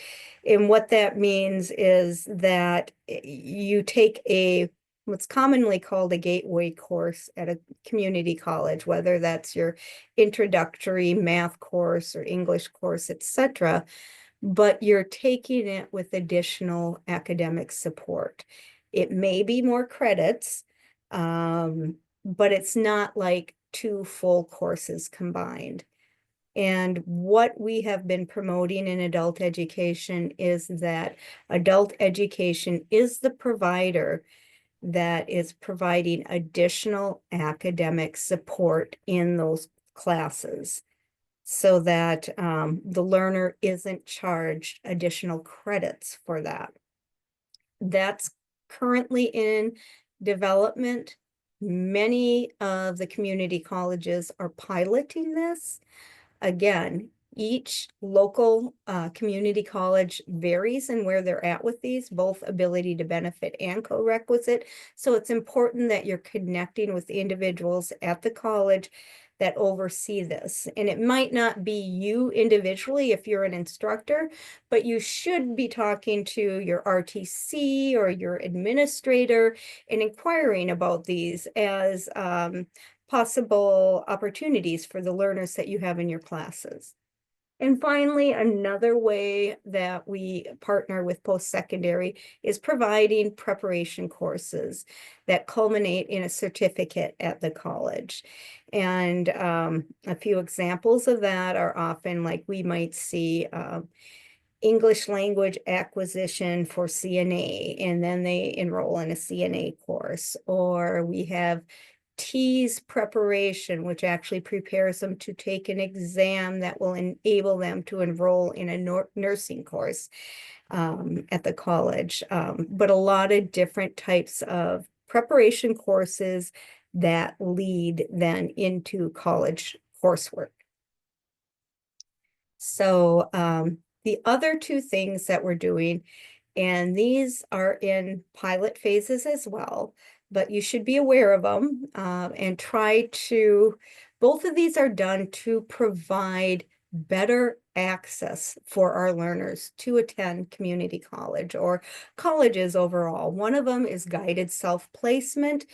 And what that means is that you take a what's commonly called a gateway course at a community college, whether that's your introductory math course or English course, etc. But you're taking it with additional academic support. It may be more credits, but it's not like 2 full courses combined. And what we have been promoting in adult education is that adult education is the provider that is providing additional academic support in those classes so that the learner isn't charged additional credits for that. That's currently in development. Many of the community colleges are piloting this. Again, each local community college varies in where they're at with these, both ability to benefit and co-requisite. So it's important that you're connecting with individuals at the college that oversee this. And it might not be you individually if you're an instructor, but you should be talking to your RTC or your administrator and inquiring about these as possible opportunities for the learners that you have in your classes. And finally, another way that we partner with post-secondary is providing preparation courses that culminate in a certificate at the college. And a few examples of that are often like we might see English language acquisition for CNA, and then they enroll in a CNA course, or we have TEAS preparation, which actually prepares them to take an exam that will enable them to enroll in a nursing course at the college. But a lot of different types of preparation courses that lead then into college coursework. So the other 2 things that we're doing, and these are in pilot phases as well, but you should be aware of them and try to, both of these are done to provide better access for our learners to attend community college or colleges overall. One of them is guided self-placement,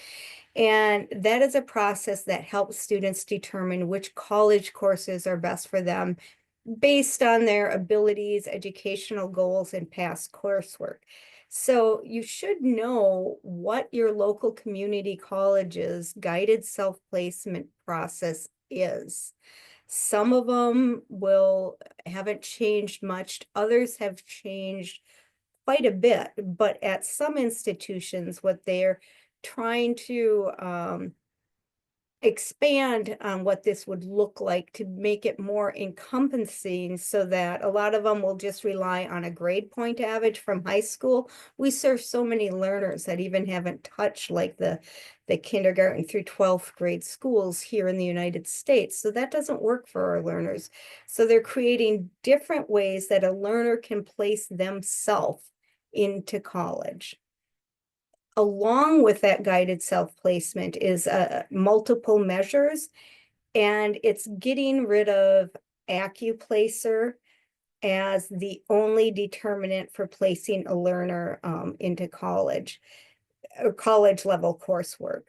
and that is a process that helps students determine which college courses are best for them based on their abilities, educational goals, and past coursework. So you should know what your local community college's guided self-placement process is. Some of them haven't changed much. Others have changed quite a bit, but at some institutions, what they're trying to expand on what this would look like to make it more encompassing so that a lot of them will just rely on a grade point average from high school. We serve so many learners that even haven't touched like the kindergarten through 12th grade schools here in the United States. So that doesn't work for our learners. So they're creating different ways that a learner can place themselves into college. Along with that guided self-placement is multiple measures, and it's getting rid of AccuPlacer as the only determinant for placing a learner into college or college level coursework.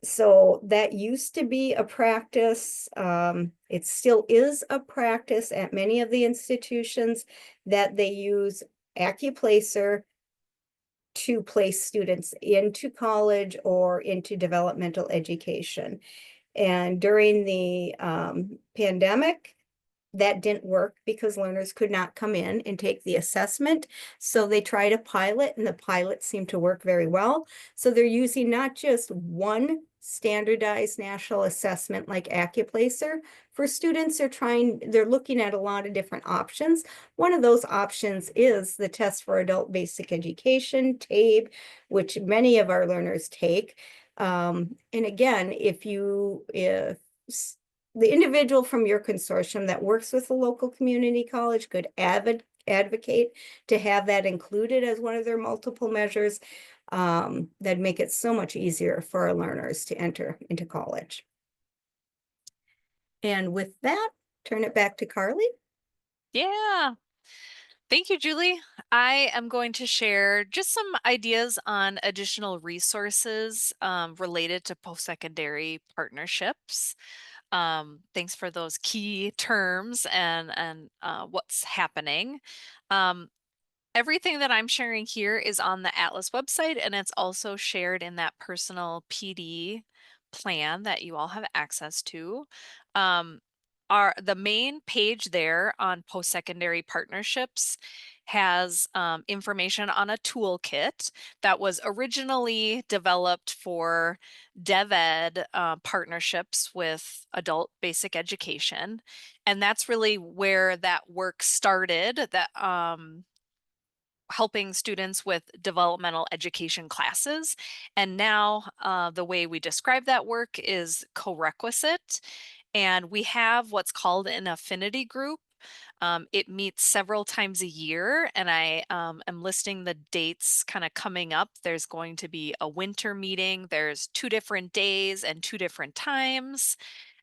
So that used to be a practice. It still is a practice at many of the institutions that they use AccuPlacer to place students into college or into developmental education. And during the pandemic, that didn't work because learners could not come in and take the assessment. So they tried a pilot, and the pilot seemed to work very well. So they're using not just one standardized national assessment like AccuPlacer. For students, they're looking at a lot of different options. One of those options is the Test for Adult Basic Education, TABE, which many of our learners take. And again, if the individual from your consortium that works with a local community college could advocate to have that included as one of their multiple measures, that'd make it so much easier for our learners to enter into college. And with that, turn it back to Carly. Yeah. Thank you, Julie. I am going to share just some ideas on additional resources related to post-secondary partnerships. Thanks for those key terms and what's happening. Um, Everything that I'm sharing here is on the Atlas website, and it's also shared in that personal PD plan that you all have access to. Um, the main page there on post-secondary partnerships has information on a toolkit that was originally developed for DevEd partnerships with adult basic education. And that's really where that work started, that helping students with developmental education classes. And now the way we describe that work is co-requisite. And we have what's called an affinity group. It meets several times a year, and I am listing the dates kind of coming up. There's going to be a winter meeting. There's 2 different days and 2 different times,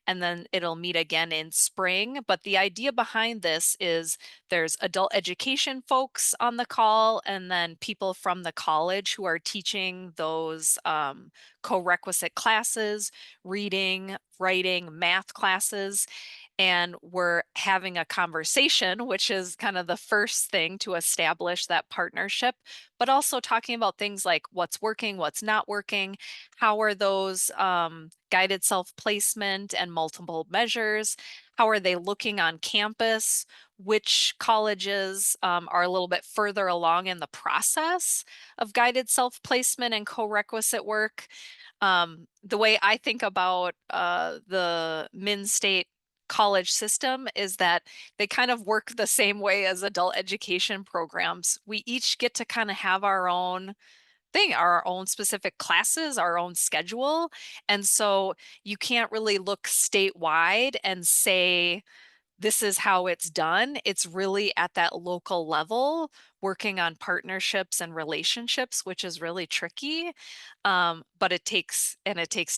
and then it'll meet again in spring. But the idea behind this is there's adult education folks on the call, and then people from the college who are teaching those co-requisite classes, reading, writing, math classes. And we're having a conversation, which is kind of the first thing to establish that partnership, but also talking about things like what's working, what's not working, how are those guided self-placement and multiple measures, how are they looking on campus, which colleges are a little bit further along in the process of guided self-placement and co-requisite work. The way I think about the Min State college system is that they kind of work the same way as adult education programs. We each get to kind of have our own thing, our own specific classes, our own schedule. And so you can't really look statewide and say, this is how it's done. It's really at that local level, working on partnerships and relationships, which is really tricky. But it takes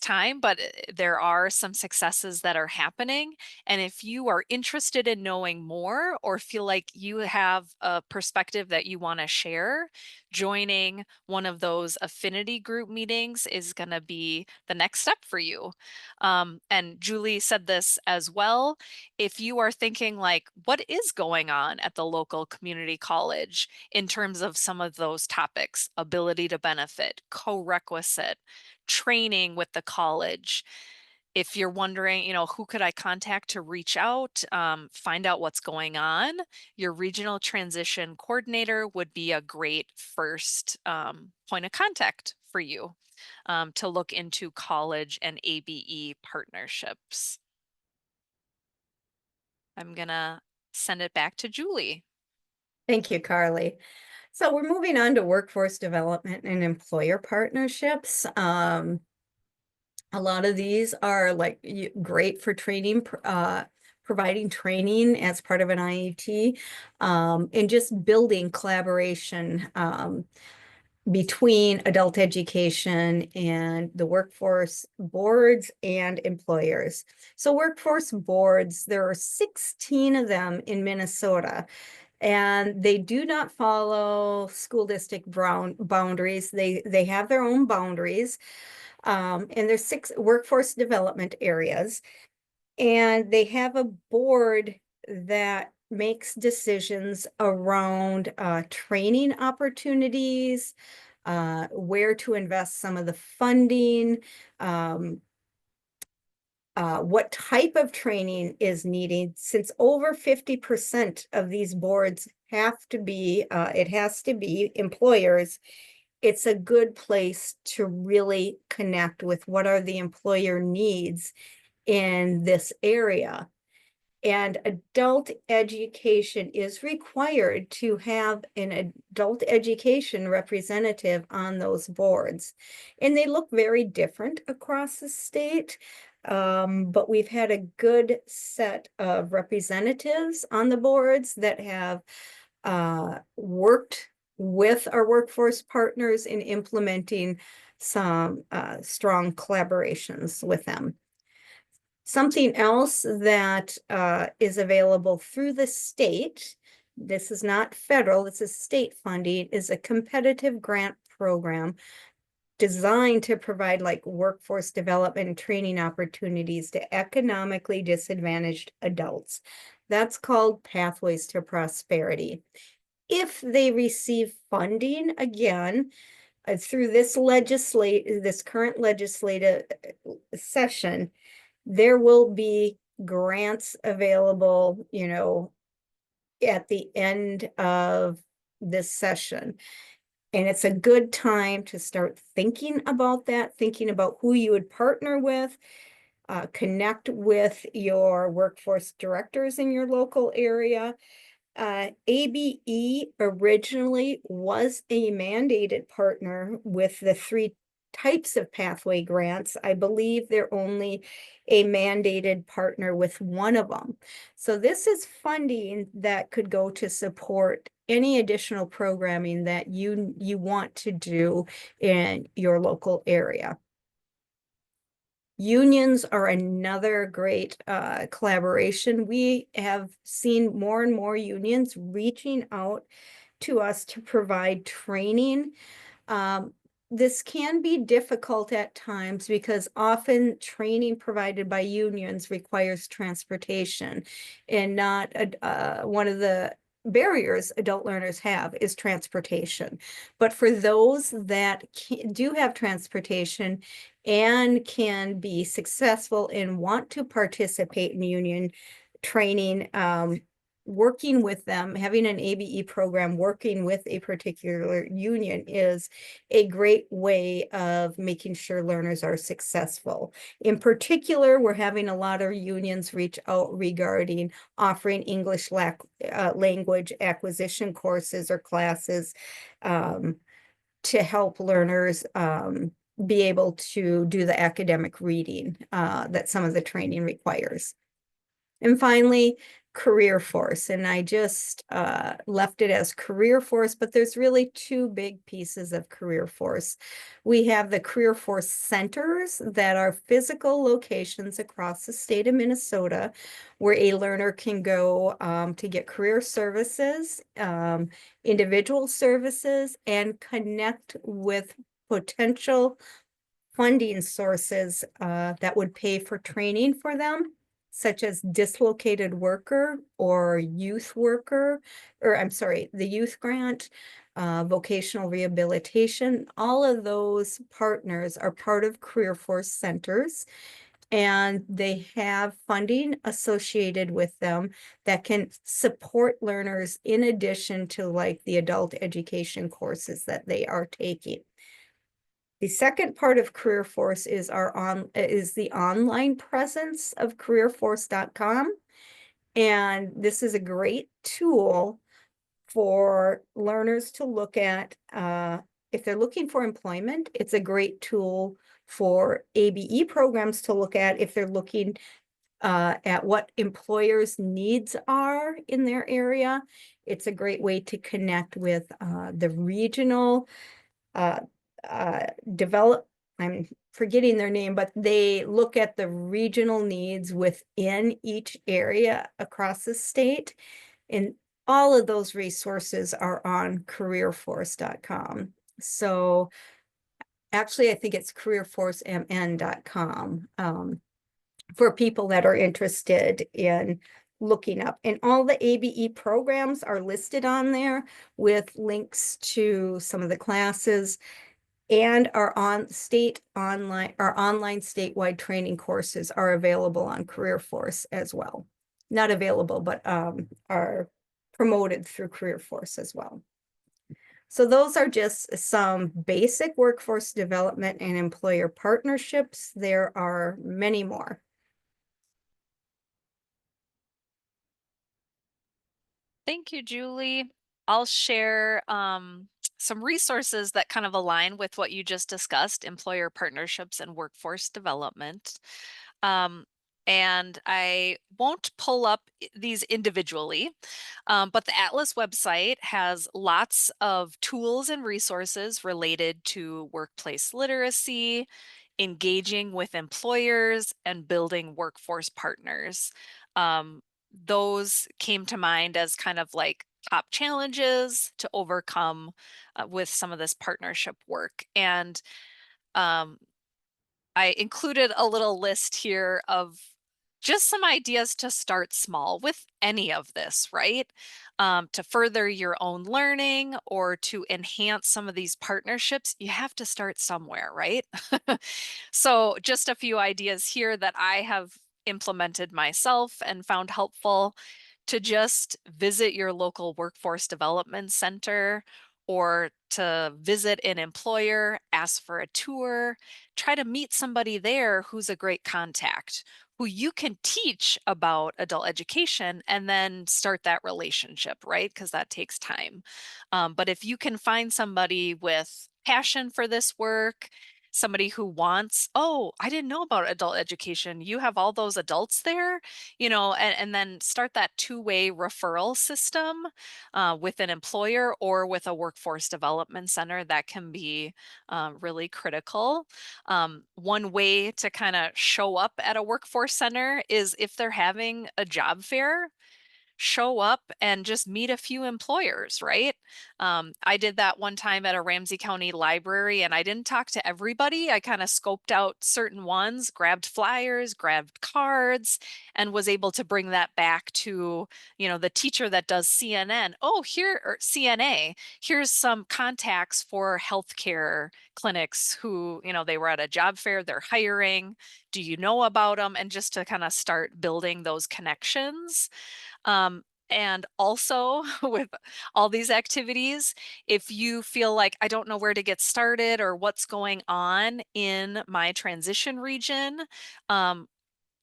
time, but there are some successes that are happening. And if you are interested in knowing more or feel like you have a perspective that you want to share, joining one of those affinity group meetings is going to be the next step for you. And Julie said this as well. If you are thinking like, what is going on at the local community college in terms of some of those topics, ability to benefit, co-requisite, training with the college. If you're wondering, who could I contact to reach out, find out what's going on, your regional transition coordinator would be a great first point of contact for you to look into college and ABE partnerships. I'm gonna send it back to Julie. Thank you, Carly. So we're moving on to workforce development and employer partnerships. A lot of these are like great for training, providing training as part of an IET, and just building collaboration between adult education and the workforce boards and employers. So workforce boards, there are 16 of them in Minnesota, and they do not follow school district boundaries. They have their own boundaries, and there's 6 workforce development areas, and they have a board that makes decisions around training opportunities, where to invest some of the funding, what type of training is needed, since over 50% of these boards have to be, it has to be employers. It's a good place to really connect with what are the employer needs in this area. And adult education is required to have an adult education representative on those boards. And they look very different across the state. But we've had a good set of representatives on the boards that have worked with our workforce partners in implementing some strong collaborations with them. Something else that is available through the state this is not federal, this is state funding, is a competitive grant program designed to provide like workforce development and training opportunities to economically disadvantaged adults. That's called Pathways to Prosperity. If they receive funding, again, through this current legislative session, there will be grants available, at the end of this session. And it's a good time to start thinking about that, thinking about who you would partner with, connect with your workforce directors in your local area. ABE originally was a mandated partner with the 3 types of pathway grants. I believe they're only a mandated partner with one of them. So this is funding that could go to support any additional programming that you want to do in your local area. Unions are another great collaboration. We have seen more and more unions reaching out to us to provide training. This can be difficult at times because often training provided by unions requires transportation, and not one of the barriers adult learners have is transportation. But for those that do have transportation and can be successful and want to participate in union training, working with them, having an ABE program, working with a particular union is a great way of making sure learners are successful. In particular, we're having a lot of unions reach out regarding offering English language acquisition courses or classes to help learners be able to do the academic reading that some of the training requires. And finally, Career Force, and I just left it as Career Force, but there's really 2 big pieces of Career Force. We have the Career Force centers that are physical locations across the state of Minnesota where a learner can go to get career services, individual services, and connect with potential funding sources that would pay for training for them, such as dislocated worker or youth worker, or I'm sorry, the youth grant, vocational rehabilitation. All of those partners are part of Career Force centers, and they have funding associated with them that can support learners in addition to like the adult education courses that they are taking. The second part of Career Force is the online presence of careerforce.com. And this is a great tool for learners to look at. If they're looking for employment, it's a great tool for ABE programs to look at if they're looking at what employers' needs are in their area. It's a great way to connect with the regional I'm forgetting their name, but they look at the regional needs within each area across the state. And all of those resources are on careerforce.com. So actually, I think it's careerforcemn.com for people that are interested in looking up. And all the ABE programs are listed on there with links to some of the classes. And our online statewide training courses are available on Career Force as well. Not available, but are promoted through Career Force as well. So those are just some basic workforce development and employer partnerships. There are many more. Thank you, Julie. I'll share some resources that kind of align with what you just discussed, employer partnerships and workforce development. And I won't pull up these individually, but the Atlas website has lots of tools and resources related to workplace literacy, engaging with employers, and building workforce partners. Those came to mind as kind of like top challenges to overcome with some of this partnership work. And um, I included a little list here of just some ideas to start small with any of this, right? To further your own learning or to enhance some of these partnerships, you have to start somewhere, right? So just a few ideas here that I have implemented myself and found helpful: to just visit your local workforce development center or to visit an employer, ask for a tour, try to meet somebody there who's a great contact, who you can teach about adult education, and then start that relationship, right? Because that takes time. But if you can find somebody with passion for this work, somebody who wants, oh, I didn't know about adult education, you have all those adults there, and then start that two-way referral system with an employer or with a workforce development center, that can be really critical. One way to kind of show up at a workforce center is if they're having a job fair, show up and just meet a few employers, right? I did that one time at a Ramsey County library, and I didn't talk to everybody. I kind of scoped out certain ones, grabbed flyers, grabbed cards, and was able to bring that back to, the teacher that does CNN. Oh, here, or CNA, here's some contacts for healthcare clinics who, they were at a job fair, they're hiring. Do you know about them? And just to kind of start building those connections. And also with all these activities, if you feel like, I don't know where to get started or what's going on in my transition region, um,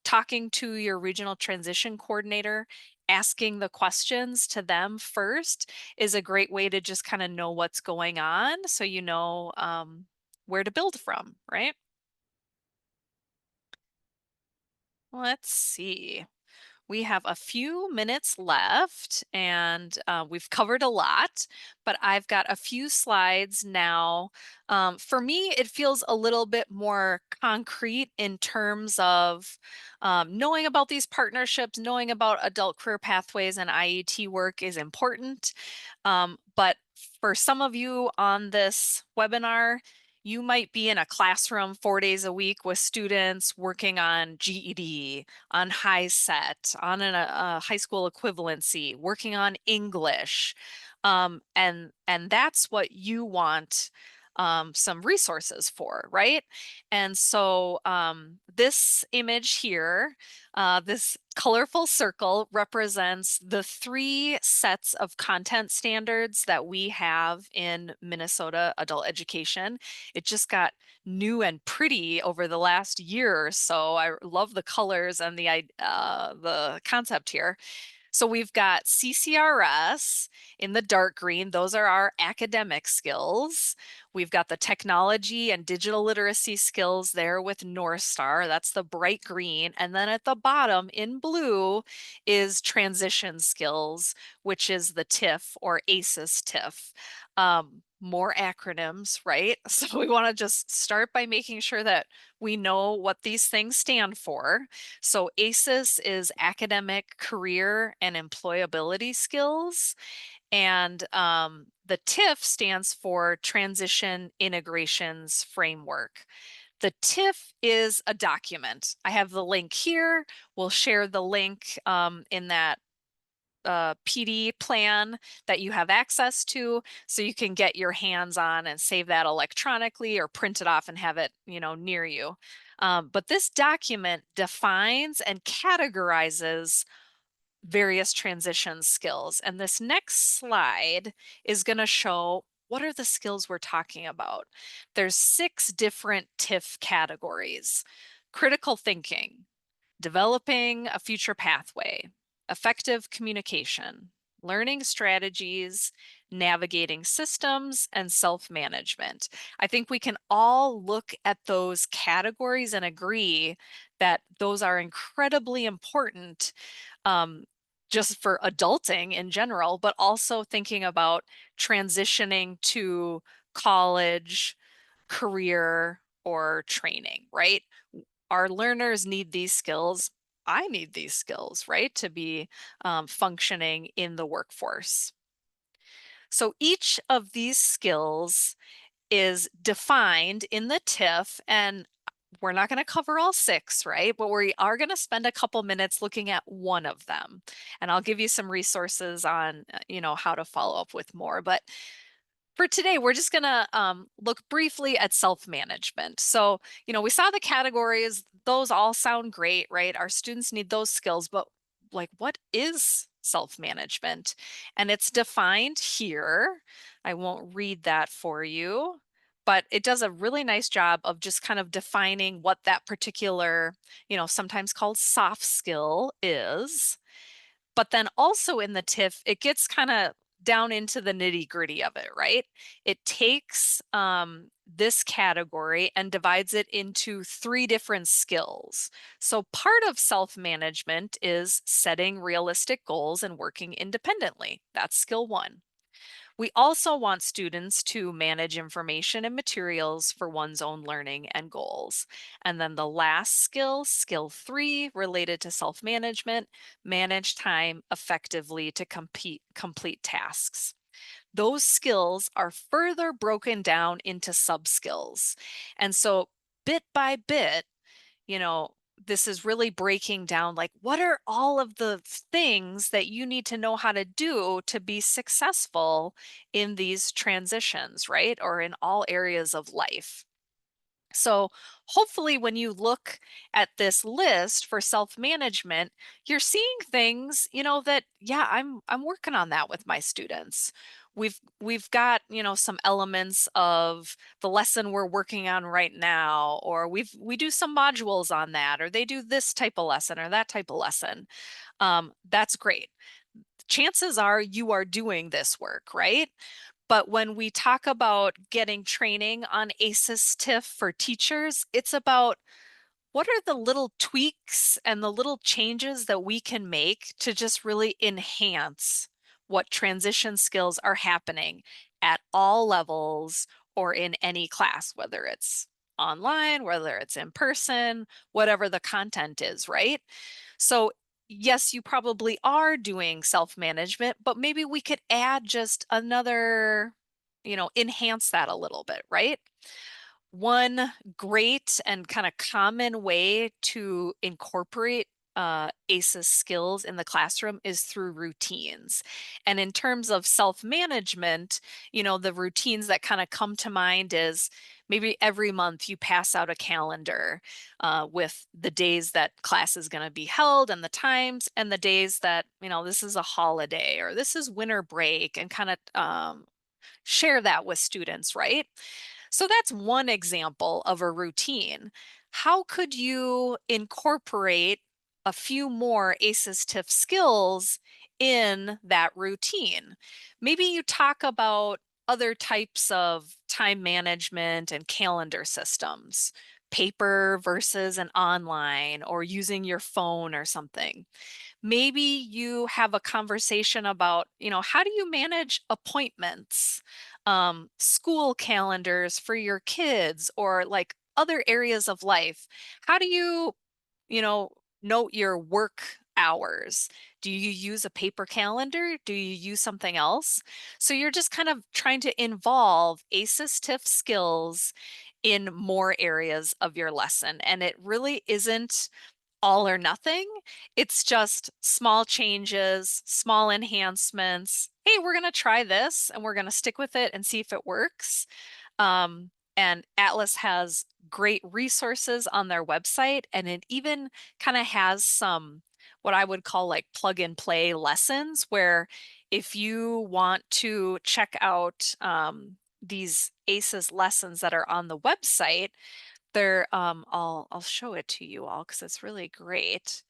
talking to your regional transition coordinator, asking the questions to them first is a great way to just kind of know what's going on, so where to build from, right? Let's see. We have a few minutes left, and we've covered a lot, but I've got a few slides now. For me, it feels a little bit more concrete in terms of knowing about these partnerships, knowing about adult career pathways and IET work is important. But for some of you on this webinar, you might be in a classroom 4 days a week with students working on GED, on high set, on a high school equivalency, working on English. And that's what you want some resources for, right? And so this image here, this colorful circle, represents the 3 sets of content standards that we have in Minnesota adult education. It just got new and pretty over the last year or so. I love the colors and the concept here. So we've got CCRS in the dark green. Those are our academic skills. We've got the technology and digital literacy skills there with North Star. That's the bright green. And then at the bottom in blue is transition skills, which is the TIF or ACES TIF. More acronyms, right? So we want to just start by making sure that we know what these things stand for. So ACES is academic, career, and employability skills. And the TIF stands for Transition Integrations Framework. The TIF is a document. I have the link here. We'll share the link in that PD plan that you have access to, so you can get your hands on and save that electronically or print it off and have it, near you. But this document defines and categorizes various transition skills. And this next slide is going to show what are the skills we're talking about. There's 6 different TIF categories: critical thinking, developing a future pathway, effective communication, learning strategies, navigating systems, and self-management. I think we can all look at those categories and agree that those are incredibly important, just for adulting in general, but also thinking about transitioning to college, career, or training, right? Our learners need these skills. I need these skills, right, to be functioning in the workforce. So each of these skills is defined in the TIF, and we're not going to cover all 6, right? But we are going to spend a couple minutes looking at one of them. And I'll give you some resources on, how to follow up with more. But for today, we're just going to look briefly at self-management. So, we saw the categories. Those all sound great, right? Our students need those skills, but like, what is self-management? And it's defined here. I won't read that for you, but it does a really nice job of just kind of defining what that particular, sometimes called soft skill is. But then also in the TIF, it gets kind of down into the nitty gritty of it, right? It takes this category and divides it into 3 different skills. So part of self-management is setting realistic goals and working independently. That's skill 1. We also want students to manage information and materials for one's own learning and goals. And then the last skill, skill 3, related to self-management, manage time effectively to complete tasks. Those skills are further broken down into sub-skills. And so bit by bit, this is really breaking down like, what are all of the things that you need to know how to do to be successful in these transitions, right? Or in all areas of life. So hopefully when you look at this list for self-management, you're seeing things, that, yeah, I'm working on that with my students. We've got, some elements of the lesson we're working on right now, or we do some modules on that, or they do this type of lesson or that type of lesson. That's great. Chances are you are doing this work, right? But when we talk about getting training on ACES TIF for teachers, it's about what are the little tweaks and the little changes that we can make to just really enhance what transition skills are happening at all levels or in any class, whether it's online, whether it's in person, whatever the content is, right? So yes, you probably are doing self-management, but maybe we could add just another, enhance that a little bit, right? One great and kind of common way to incorporate ACES skills in the classroom is through routines. And in terms of self-management, the routines that kind of come to mind is maybe every month you pass out a calendar with the days that class is going to be held and the times, and the days that, this is a holiday or this is winter break, and kind of share that with students, right? So that's one example of a routine. How could you incorporate a few more ACES TIF skills in that routine? Maybe you talk about other types of time management and calendar systems, paper versus an online, or using your phone or something. Maybe you have a conversation about, how do you manage appointments, school calendars for your kids, or like other areas of life? How do you know, note your work hours? Do you use a paper calendar? Do you use something else? So you're just kind of trying to involve ACES TIF skills in more areas of your lesson. And it really isn't all or nothing. It's just small changes, small enhancements. Hey, we're going to try this and we're going to stick with it and see if it works. And Atlas has great resources on their website, and it even kind of has some what I would call like plug and play lessons, where if you want to check out these ACES lessons that are on the website, they're I'll show it to you all because it's really great.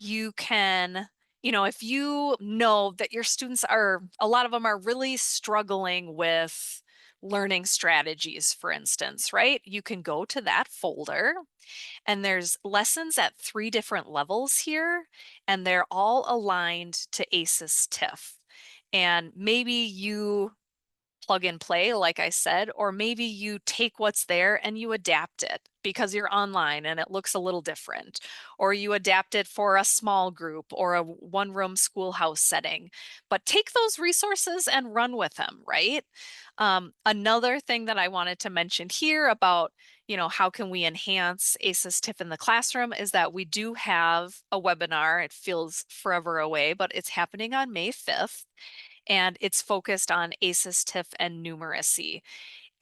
You can, if you know that your students are, a lot of them are really struggling with learning strategies, for instance, right? You can go to that folder, and there's lessons at 3 different levels here, and they're all aligned to ACES TIF. And maybe you plug and play, like I said, or maybe you take what's there and you adapt it. because you're online and it looks a little different, or you adapt it for a small group or a one-room schoolhouse setting. But take those resources and run with them, right? Another thing that I wanted to mention here about, how can we enhance ACES TIF in the classroom is that we do have a webinar. It feels forever away, but it's happening on May 5th, and it's focused on ACES TIF and numeracy.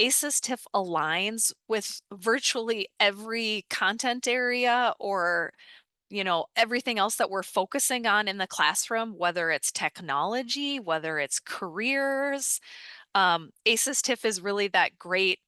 ACES TIF aligns with virtually every content area or everything else that we're focusing on in the classroom, whether it's technology, whether it's careers. ACES TIF is really that great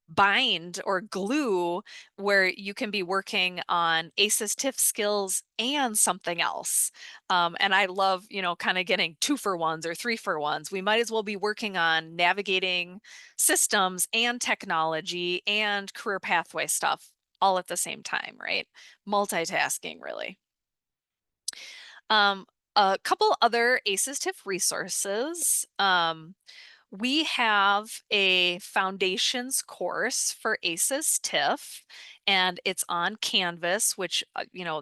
bind or glue where you can be working on ACES TIF skills and something else. And I love, kind of getting 2-for-1s or 3-for-1s. We might as well be working on navigating systems and technology and career pathway stuff all at the same time, right? Multitasking, really. A couple other ACES TIF resources. We have a foundations course for ACES TIF, and it's on Canvas, which,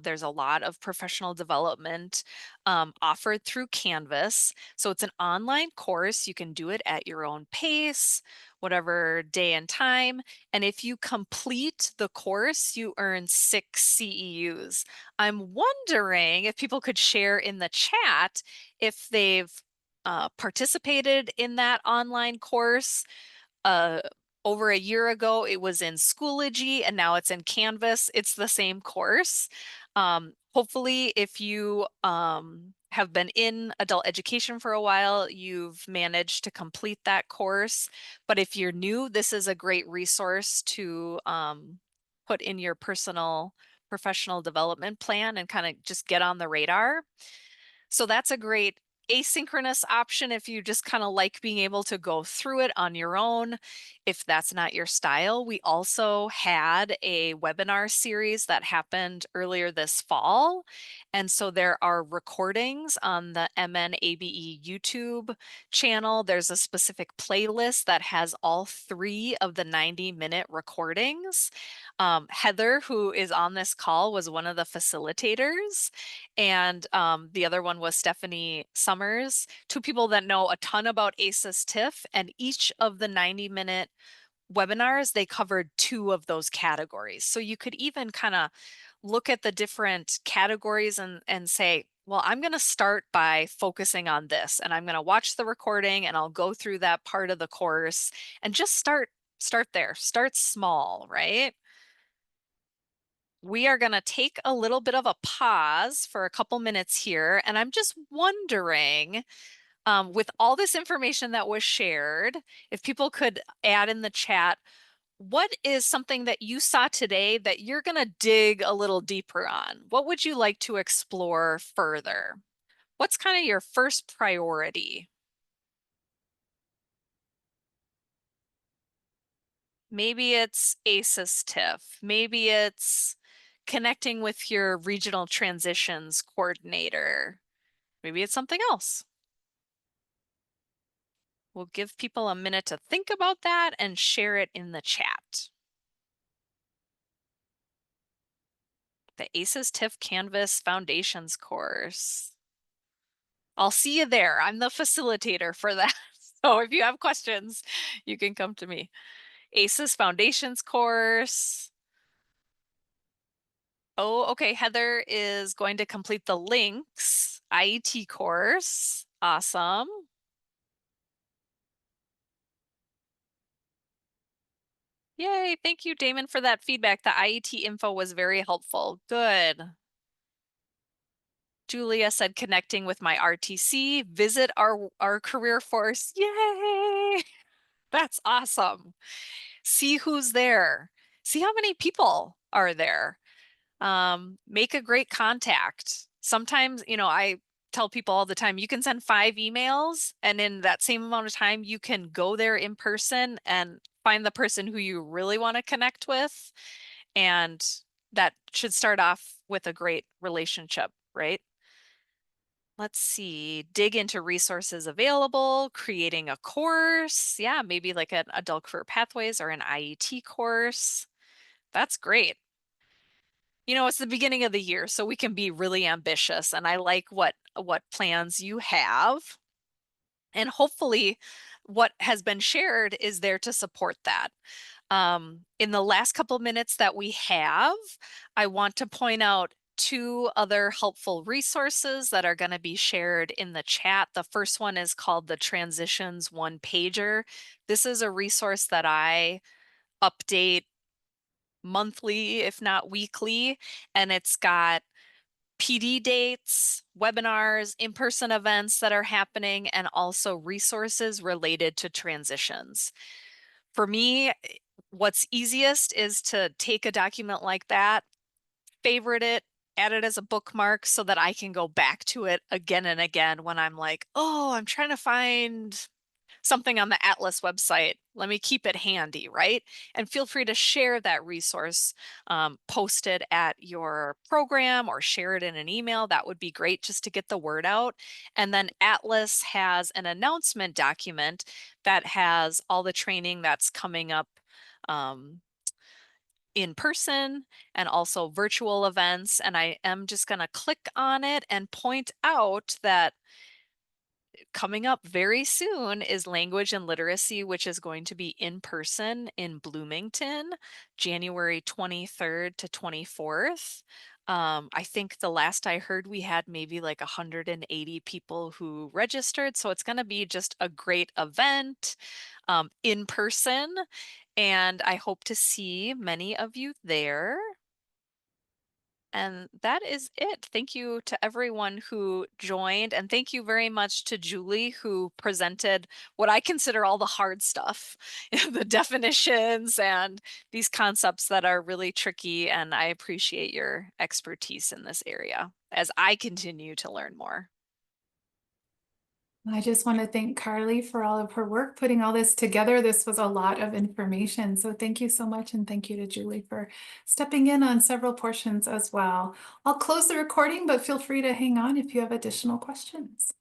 there's a lot of professional development offered through Canvas. So it's an online course. You can do it at your own pace, whatever day and time. And if you complete the course, you earn 6 CEUs. I'm wondering if people could share in the chat if they've participated in that online course. Over a year ago, it was in Schoology, and now it's in Canvas. It's the same course. Hopefully, if you have been in adult education for a while, you've managed to complete that course. But if you're new, this is a great resource to put in your personal professional development plan and kind of just get on the radar. So that's a great asynchronous option if you just kind of like being able to go through it on your own. If that's not your style, we also had a webinar series that happened earlier this fall. And so there are recordings on the MNABE YouTube channel. There's a specific playlist that has all 3 of the 90-minute recordings. Heather, who is on this call, was one of the facilitators, and the other one was Stephanie Summers, 2 people that know a ton about ACES TIF, and each of the 90-minute webinars, they covered 2 of those categories. So you could even kind of look at the different categories and say, well, I'm going to start by focusing on this, and I'm going to watch the recording and I'll go through that part of the course and just start there. Start small, right? We are going to take a little bit of a pause for a couple minutes here. And I'm just wondering, with all this information that was shared, if people could add in the chat, what is something that you saw today that you're going to dig a little deeper on? What would you like to explore further? What's kind of your first priority? Maybe it's ACES TIF. Maybe it's connecting with your regional transitions coordinator. Maybe it's something else. We'll give people a minute to think about that and share it in the chat. The ACES TIF Canvas Foundations course. I'll see you there. I'm the facilitator for that. So if you have questions, you can come to me. ACES Foundations course. Oh, okay. Heather is going to complete the links IET course. Awesome. Yay. Thank you, Damon, for that feedback. The IET info was very helpful. Good. Julia said connecting with my RTC, visit our career force. Yay. That's awesome. See who's there. See how many people are there. Make a great contact. Sometimes, I tell people all the time, you can send 5 emails, and in that same amount of time, you can go there in person and find the person who you really want to connect with. And that should start off with a great relationship, right? Let's see, dig into resources available, creating a course. Yeah, maybe like an adult career pathways or an IET course. That's great. You know, it's the beginning of the year, so we can be really ambitious, and I like what plans you have. And hopefully what has been shared is there to support that. In the last couple minutes that we have, I want to point out two other helpful resources that are going to be shared in the chat. The first one is called the Transitions One Pager. This is a resource that I update monthly, if not weekly, and it's got PD dates, webinars, in-person events that are happening, and also resources related to transitions. For me, what's easiest is to take a document like that, favorite it, add it as a bookmark so that I can go back to it again and again when I'm like, oh, I'm trying to find something on the Atlas website. Let me keep it handy, right? And feel free to share that resource, post it at your program or share it in an email. That would be great just to get the word out. And then Atlas has an announcement document that has all the training that's coming up in person and also virtual events. And I am just going to click on it and point out that coming up very soon is Language and Literacy, which is going to be in person in Bloomington, January 23rd to 24th. I think the last I heard we had maybe like 180 people who registered. So it's going to be just a great event in person. And I hope to see many of you there. And that is it. Thank you to everyone who joined. And thank you very much to Julie, who presented what I consider all the hard stuff, the definitions and these concepts that are really tricky. And I appreciate your expertise in this area as I continue to learn more. I just want to thank Carly for all of her work putting all this together. This was a lot of information. So thank you so much. And thank you to Julie for stepping in on several portions as well. I'll close the recording, but feel free to hang on if you have additional questions.